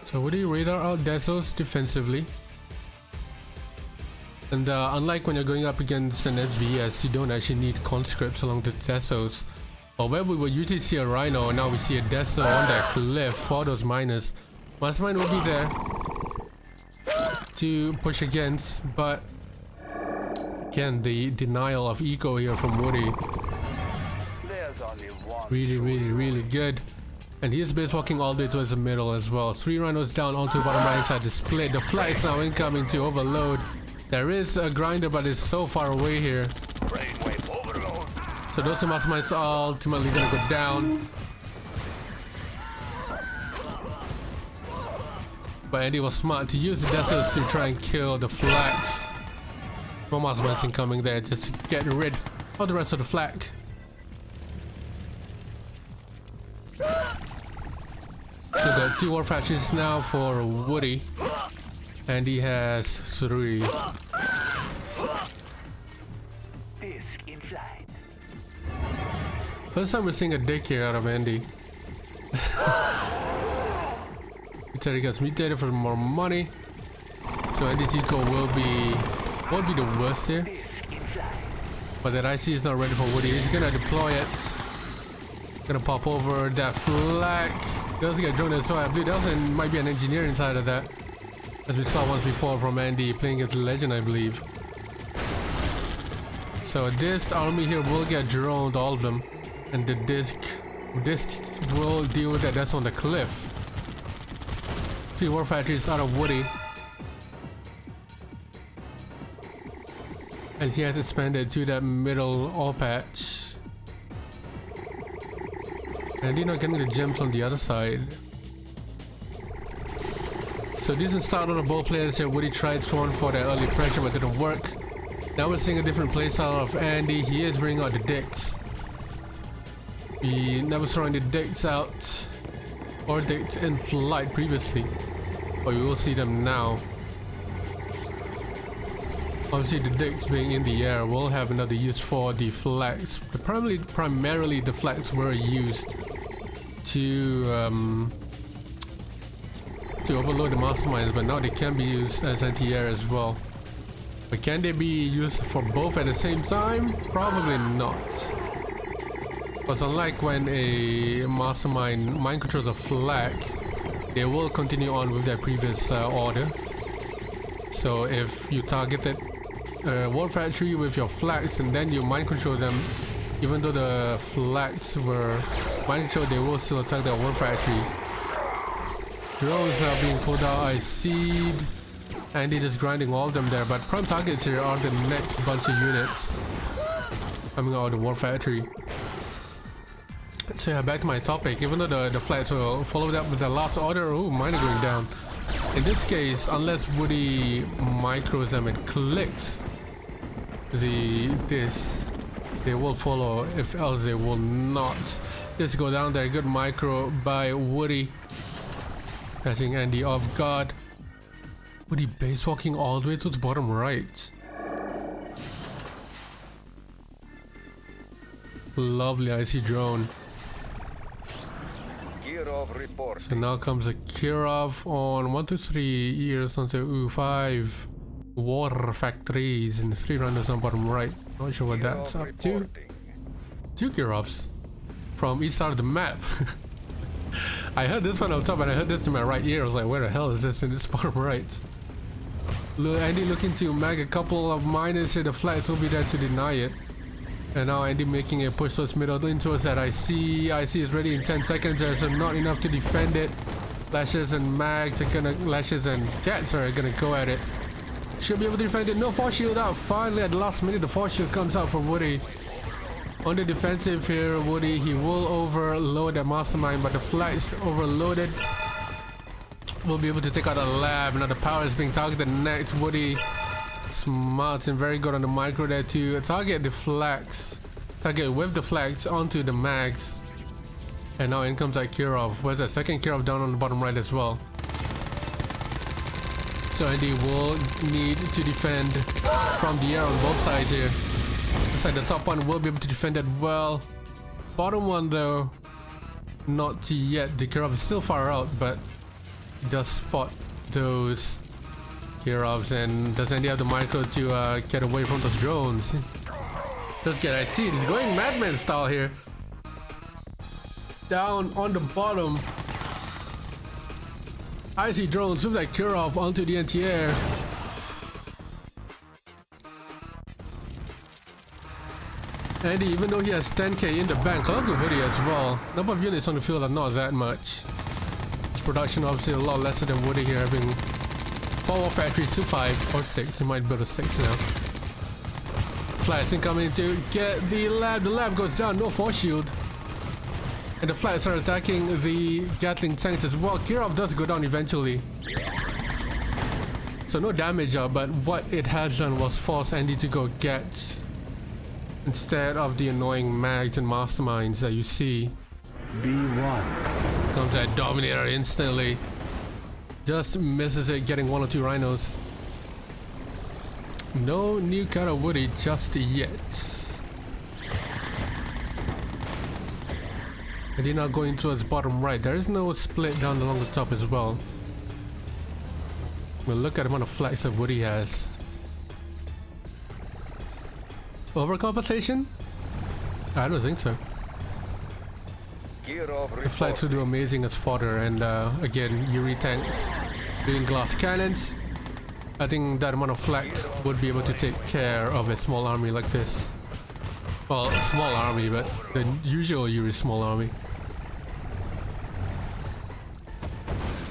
So Woody radar out Desos defensively. And unlike when you're going up against an SVS, you don't actually need conscripts along the Desos. Or where we will usually see a Rhino, and now we see a Deso on that cliff for those miners. Mastermind will be there to push against, but again, the denial of eco here from Woody. Really good. And he is base walking all the way towards the middle as well. 3 Rhinos down onto the bottom right side to split. The flag is now incoming to overload. There is a grinder, but it's so far away here. So those two Masterminds are ultimately gonna go down. But Andy was smart to use the Deserts to try and kill the flags. More Masterminds incoming there just to get rid of the rest of the flag. So the 2 war factions now for Woody. Andy has 3. Disc in flight. First time we're seeing a dick here out of Andy. He gets mutated for more money. So Andy Tico won't be the worst here. But that IC is not ready for Wudi. He's gonna deploy it. Gonna pop over that flag. Doesn't get drone as well. I believe that might be an engineer inside of that. As we saw once before from Andy playing against Legend, I believe. So this army here will get droned, all of them. And the disc will deal with that. That's on the cliff. 3 war factories out of Wudi. And he has expanded to that middle all patch. And you're not getting the gems on the other side. So decent start on the ball players here. Wudi tried throwing for that early pressure but didn't work. Now we're seeing a different playstyle of Andy. He is bringing out the dicks. He never throwing the dicks out or dicks in flight previously. But we will see them now. Obviously the dicks being in the air will have another use for the flags. But primarily the flags were used to overload the masterminds, but now they can be used as anti-air as well. But can they be used for both at the same time? Probably not. Because unlike when a mastermind mind controls a flag, they will continue on with their previous order. So if you targeted war factory with your flags and then you mind control them, even though the flags were mind controlled, they will still attack the war factory. Drones are being pulled out. I see Andy just grinding all of them there, but prime targets here are the next bunch of units coming out of the war factory. So yeah, back to my topic. Even though the flags will follow that with the last order, oh, mine are going down. In this case, unless Wudi micros them and clicks this, they will follow. If else, they will not. Just go down there. Good micro by Wudi, catching Andy off guard. Wudi base walking all the way to the bottom right. Lovely icy drone. So now comes a Kirov on 1, 2, 3 years onto 5 war factories and 3 runners on bottom right. Not sure what that's up to. 2 Kirovs from each side of the map. I heard this one on top and I heard this to my right ear. I was like, where the hell is this in this bottom right? Andy looking to mag a couple of miners here. The flags will be there to deny it. And now Andy making a push towards middle in towards that IC. IC is ready in 10 seconds. There's not enough to defend it. Lashes and mags are gonna, lashes and cats are gonna go at it. Should be able to defend it. No force shield out. Finally at the last minute the force shield comes out for Wudi. On the defensive here, Wudi, he will overload that mastermind, but the flags overloaded. We'll be able to take out the lab. Now the power is being targeted next. Wudi smart and very good on the micro there to target the flags. Target with the flags onto the mags. And now in comes that Kirov. Where's that second Kirov down on the bottom right as well. So Andy will need to defend from the air on both sides here. Looks like the top one will be able to defend it well. Bottom one though, not yet. The Kirov is still far out, but he does spot those Kirovs. And does Andy have the micro to get away from those drones? Let's get I see he's going Madman style here. Down on the bottom. I see drones with that Kirov onto the anti-air. Andy, even though he has 10k in the bank, look at Wudi as well. Number of units on the field are not that much. His production obviously a lot lesser than Wudi here, having 4 war factories to 5 or 6. He might build a 6 now. Flags incoming to get the lab. The lab goes down, no force shield. And the flags are attacking the Gatling tanks as well. Kirov does go down eventually. So no damage up, but what it has done was force Andy to go get instead of the annoying mags and masterminds that you see. B1. Comes that Dominator instantly. Just misses it, getting 1 or 2 rhinos. No new cut of Wudi just yet. And you're not going towards bottom right. There is no split down along the top as well. We'll look at the amount of flags that Wudi has. Overcompensation? I don't think so. The flags will do amazing as fodder, and again, Yuri tanks doing glass cannons. I think that amount of flak would be able to take care of a small army like this. Well, a small army, but the usual Yuri small army.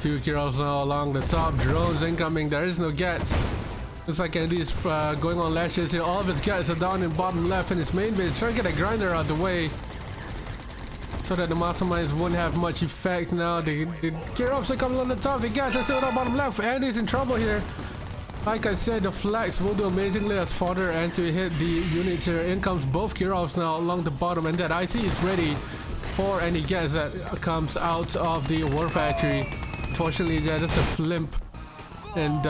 2 Kirovs now along the top, drones incoming, there is no gets. Looks like Andy's going on lashes here. All of his guys are down in bottom left in his main base, trying to get a grinder out of the way so that the masterminds won't have much effect now. The Kirovs are coming on the top, the guys are still on bottom left. Andy's in trouble here. Like I said, the flags will do amazingly as fodder and to hit the units here. In comes both Kirovs now along the bottom, and that IC is ready for any gas that comes out of the war factory. Unfortunately, yeah, that's a flimp and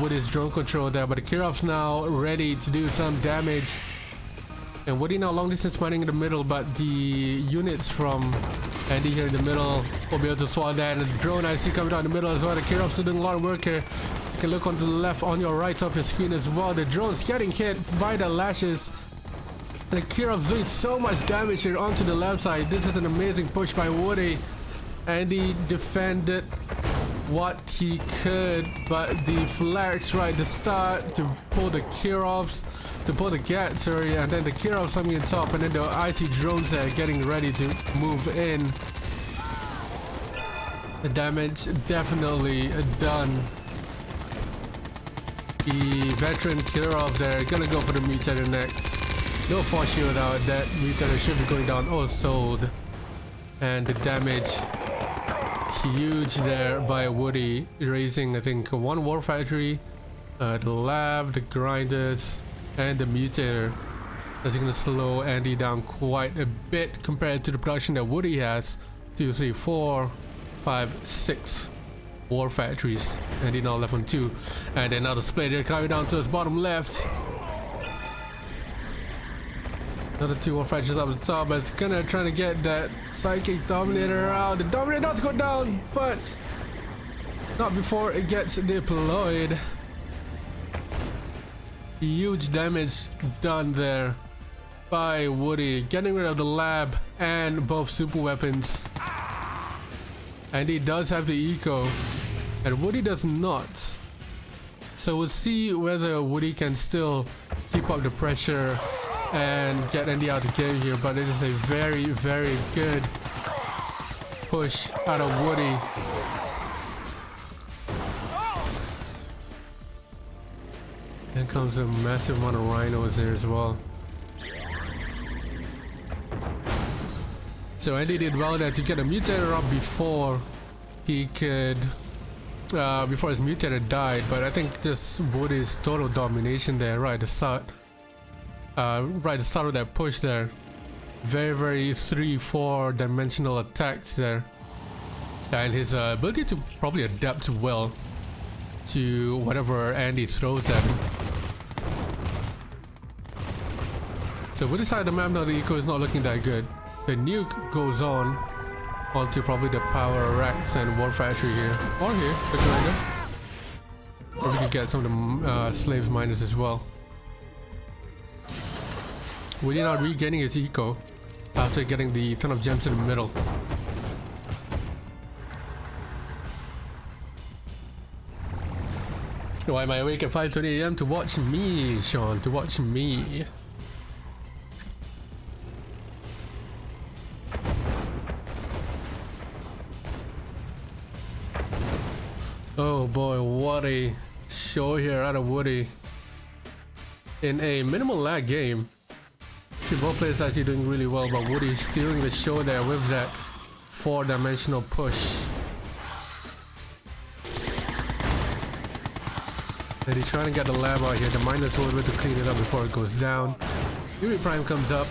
with his drone control there, but the Kirov's now ready to do some damage. And Wudi now long distance mining in the middle, but the units from Andy here in the middle will be able to swallow that. And the drone I see coming down the middle as well. The Kirov's are doing a lot of work here. You can look on the left, on your right of your screen as well. The drone's getting hit by the lashes. The Kirov's doing so much damage here onto the left side. This is an amazing push by Wudi. Andy defended what he could, but the flags right the start to pull the Kirovs, to pull the Gats, sorry, and then the Kirovs coming in top, and then the IC drones there getting ready to move in. The damage definitely done. The veteran Kirov there gonna go for the mutator next. No force shield out, that mutator should be going down. Oh, sold. And the damage huge there by Wudi, raising I think 1 war factory, the lab, the grinders, and the mutator. That's gonna slow Andy down quite a bit compared to the production that Wudi has. 2, 3, 4, 5, 6 war factories. Andy now left on 2, and then another split there coming down to his bottom left. Another 2 war factories up the top, but it's gonna try to get that psychic dominator out. The dominator does go down, but not before it gets deployed. Huge damage done there by Wudi, getting rid of the lab and both super weapons. And he does have the eco, and Wudi does not. So we'll see whether Wudi can still keep up the pressure and get Andy out of the game here, but it is a very, very good push out of Wudi. Here comes a massive amount of rhinos there as well. So Andy did well there to get a mutator up before he could, before his mutator died, but I think just Wudi's total domination there right at the start. Right at the start of that push there, very 3-4 dimensional attacks there, and his ability to probably adapt well to whatever Andy throws at him. So with this side of the map now, the eco is not looking that good. The nuke goes on onto probably the power racks and war factory here, or here, the grinder, or we could get some of the slave miners as well. Wudi now regaining his eco after getting the ton of gems in the middle. Why am I awake at 5:20 AM? To watch me, Sean, to watch me. Oh boy, what a show here out of Wudi. In a minimal lag game. Both players actually doing really well, but Wudi is stealing the show there with that 4-dimensional push. And he's trying to get the lab out here. The miners will be able to clean it up before it goes down. Yuri Prime comes up.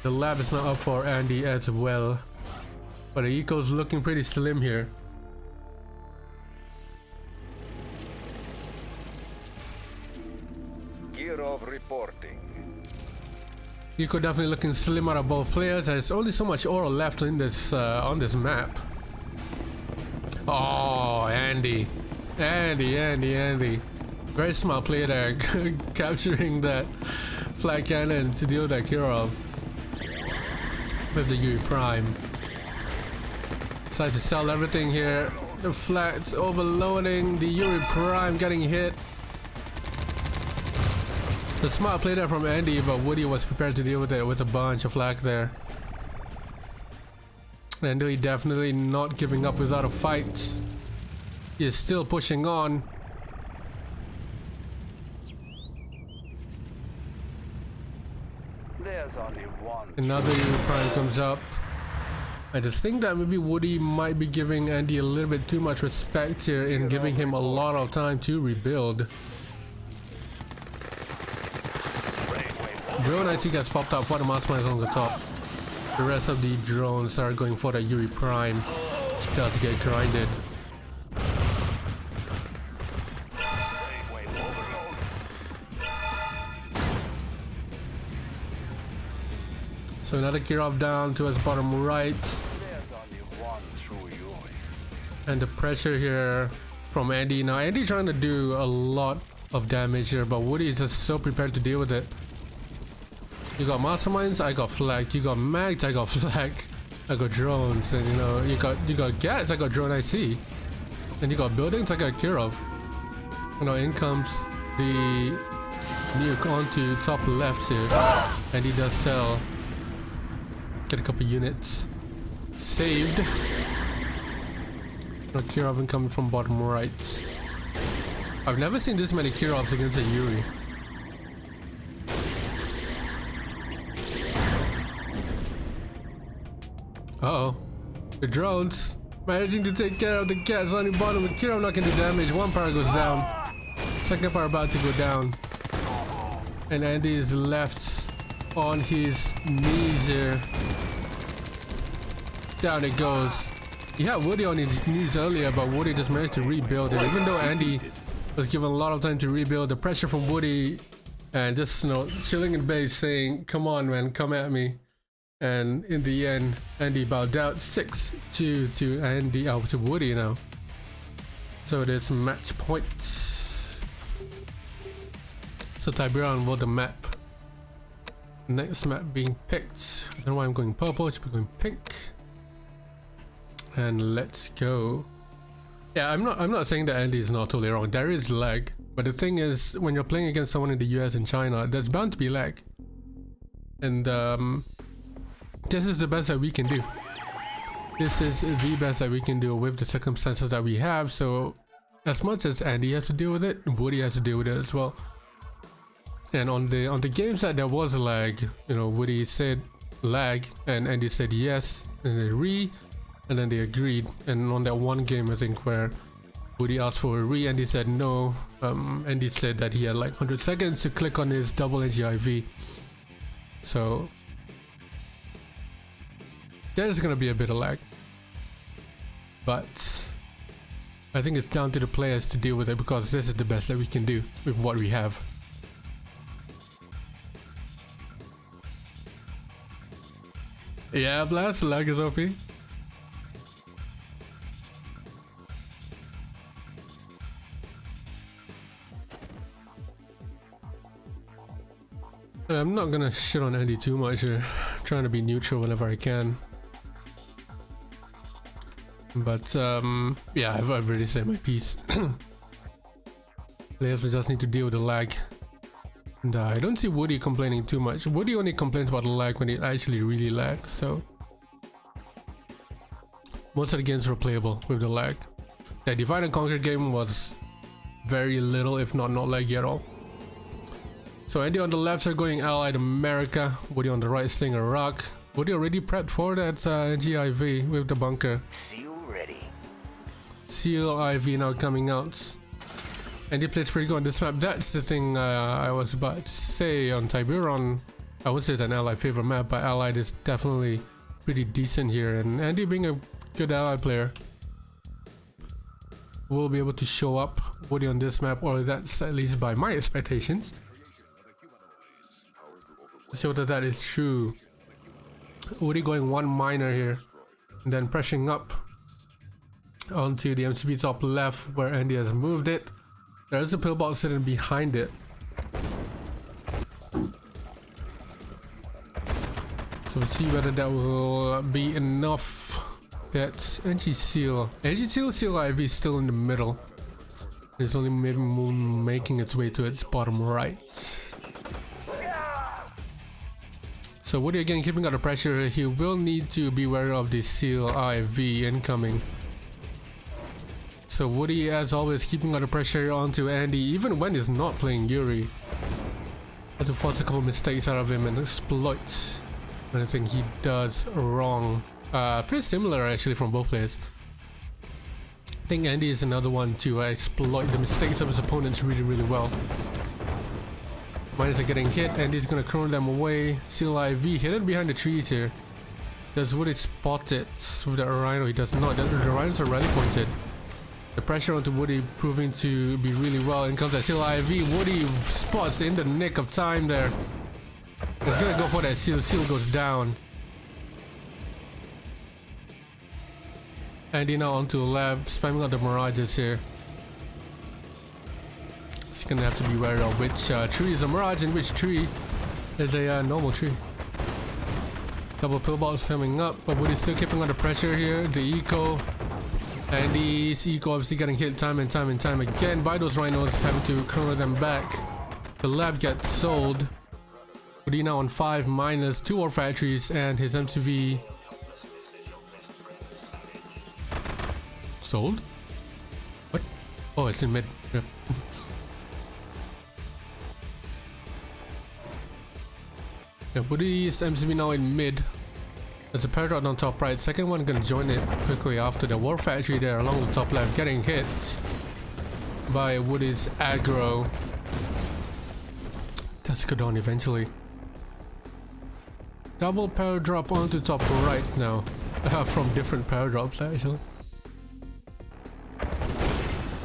The lab is not up for Andy as well. But the eco's looking pretty slim here. You could definitely looking slim out of both players. There's only so much oil left in this on this map. Oh, Andy. Very smart player there, capturing that flag cannon to deal with that Kirov with the Yuri Prime. Decide to sell everything here. The flags overloading, the Yuri Prime getting hit. The smart play there from Andy, but Wudi was prepared to deal with it with a bunch of flag there. And he definitely not giving up without a fight. He is still pushing on. There's only one. Another Yuri Prime comes up. I just think that maybe Wudi might be giving Andy a little bit too much respect here in giving him a lot of time to rebuild. Drone IT gets popped up for the masterminds on the top. The rest of the drones are going for the Yuri Prime, which does get grinded. So another Kirov down to his bottom right. And the pressure here from Andy. Now Andy trying to do a lot of damage here, but Wudi is just so prepared to deal with it. You got masterminds, I got flag. You got mags, I got flag. I got drones, and you know you got gas, I got drone IC. And you got buildings, I got Kirov. You know, in comes the nuke onto top left here, and he does sell. Get a couple units saved. No Kirov incoming from bottom right. I've never seen this many Kirovs against a Yuri. Uh-oh. The drones managing to take care of the cats on the bottom with Kirov not gonna do damage. One power goes down. Second power about to go down. And Andy is left on his knees here. Down it goes. He had Wudi on his knees earlier, but Wudi just managed to rebuild it. Even though Andy was given a lot of time to rebuild, the pressure from Wudi and just, you know, chilling in base saying, come on man, come at me. And in the end, Andy bowed out 6-2 to Andy, to Wudi now. So it is match points. So Tiberian won the map. Next map being picked. I don't know why I'm going purple, it should be going pink. And let's go. Yeah, I'm not saying that Andy is not totally wrong. There is lag. But the thing is, when you're playing against someone in the US and China, there's bound to be lag. And this is the best that we can do. This is the best that we can do with the circumstances that we have. So as much as Andy has to deal with it, Wudi has to deal with it as well. And on the games that there was lag, you know, Wudi said lag and Andy said yes, and and then they agreed. And on that one game, I think, where Wudi asked for a Andy said no. Andy said that he had like 100 seconds to click on his double NGIV. So there's gonna be a bit of lag, but I think it's down to the players to deal with it, because this is the best that we can do with what we have. Yeah, blast, lag is OP. I'm not gonna shit on Andy too much here. I'm trying to be neutral whenever I can. But yeah, I've already said my piece. Players just need to deal with the lag. And I don't see Wudi complaining too much. Wudi only complains about the lag when it actually really lags, so most of the games were playable with the lag. The Divide and Conquer game was very little, if not laggy at all. So Andy on the left are going Allied America, Wudi on the right staying Iraq. Wudi already prepped for that NGIV with the bunker. Seal ready. Seal IV now coming out. Andy plays pretty good on this map. That's the thing I was about to say on Tiburon. I would say it's an Allied favorite map, but Allied is definitely pretty decent here. And Andy being a good Allied player will be able to show up Wudi on this map, or that's at least by my expectations. show that that is true. Wudi going one miner here, and then pressing up onto the MCB top left where Andy has moved it. There's a pillbox sitting behind it. So we'll see whether that will be enough. That's NG Seal. NG Seal IV is still in the middle. It's only maybe making its way to its bottom right. So Wudi again keeping out the pressure. He will need to be wary of the Seal IV incoming. So Wudi, as always, keeping out the pressure onto Andy, even when he's not playing Yuri. Has to force a couple mistakes out of him and exploit anything he does wrong. Pretty similar actually from both players. I think Andy is another one to exploit the mistakes of his opponents really well. Miners are getting hit, Andy's gonna chrono them away. Seal IV hidden behind the trees here. Does Wudi spot it with the Rhino? He does not. The Rhinos are rally pointed. The pressure onto Wudi proving to be really well. In comes that Seal IV. Wudi spots in the nick of time there. He's gonna go for that Seal. Seal goes down. Andy now onto the lab, spamming out the mirages here. He's gonna have to be wary of which tree is a mirage and which tree is a normal tree. Double pillbox coming up, but Woody's still keeping under pressure here. The eco. Andy's eco obviously getting hit time and time again by those rhinos, having to chrono them back. The lab gets sold. Woody now on 5 minus 2 ore factories and his MCV sold? What? Oh, it's in mid. Yeah. Yeah, Woody's MCV now in mid. There's a paradox on top right. Second one gonna join it quickly after the war factory there along the top left, getting hit by Woody's aggro. That's good on eventually. Double power drop onto top right now. From different power drops actually.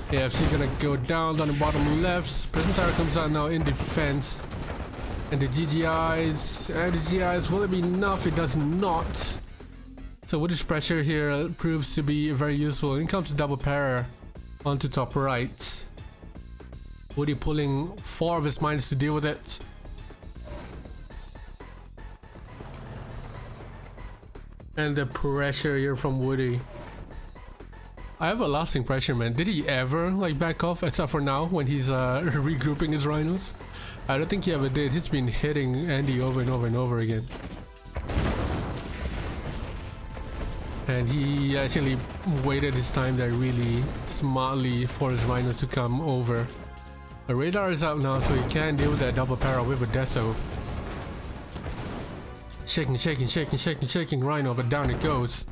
AFC gonna go down the bottom left. Prison tower comes out now in defense. And the GGIs, will it be enough? It does not. So Woody's pressure here proves to be very useful. In comes the double para onto top right. Wudi pulling 4 of his mines to deal with it. And the pressure here from Wudi. I have a lasting pressure, man. Did he ever like back off except for now when he's regrouping his rhinos? I don't think he ever did. He's been hitting Andy over and over and over again. And he actually waited his time there really smartly for his rhinos to come over. The radar is out now, so he can deal with that double para with a Deso. Shaking rhino, but down it goes.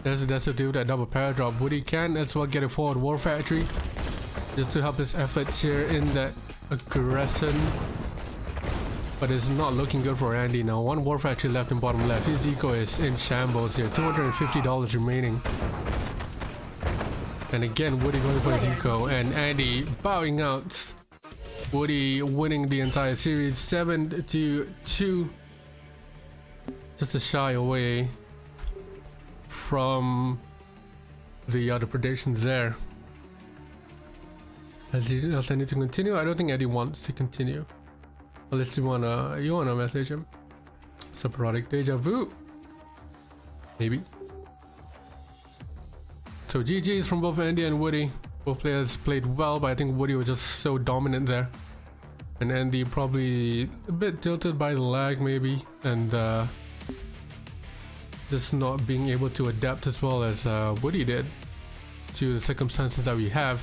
There's a Deso to deal with that double para drop. Woody can as well get a forward war factory just to help his efforts here in that aggression, but it's not looking good for Andy now. 1 war factory left in bottom left. His eco is in shambles here. $250 remaining. And again, Wudi going for his eco and Andy bowing out. Wudi winning the entire series 7-2, just a shy away from the other predictions there. Does he else need to continue? I don't think Eddie wants to continue. Unless you wanna message him. Subproduct deja vu. Maybe. So GG's from both Andy and Wudi. Both players played well, but I think Wudi was just so dominant there. And Andy probably a bit tilted by the lag maybe. And just not being able to adapt as well as Wudi did to the circumstances that we have.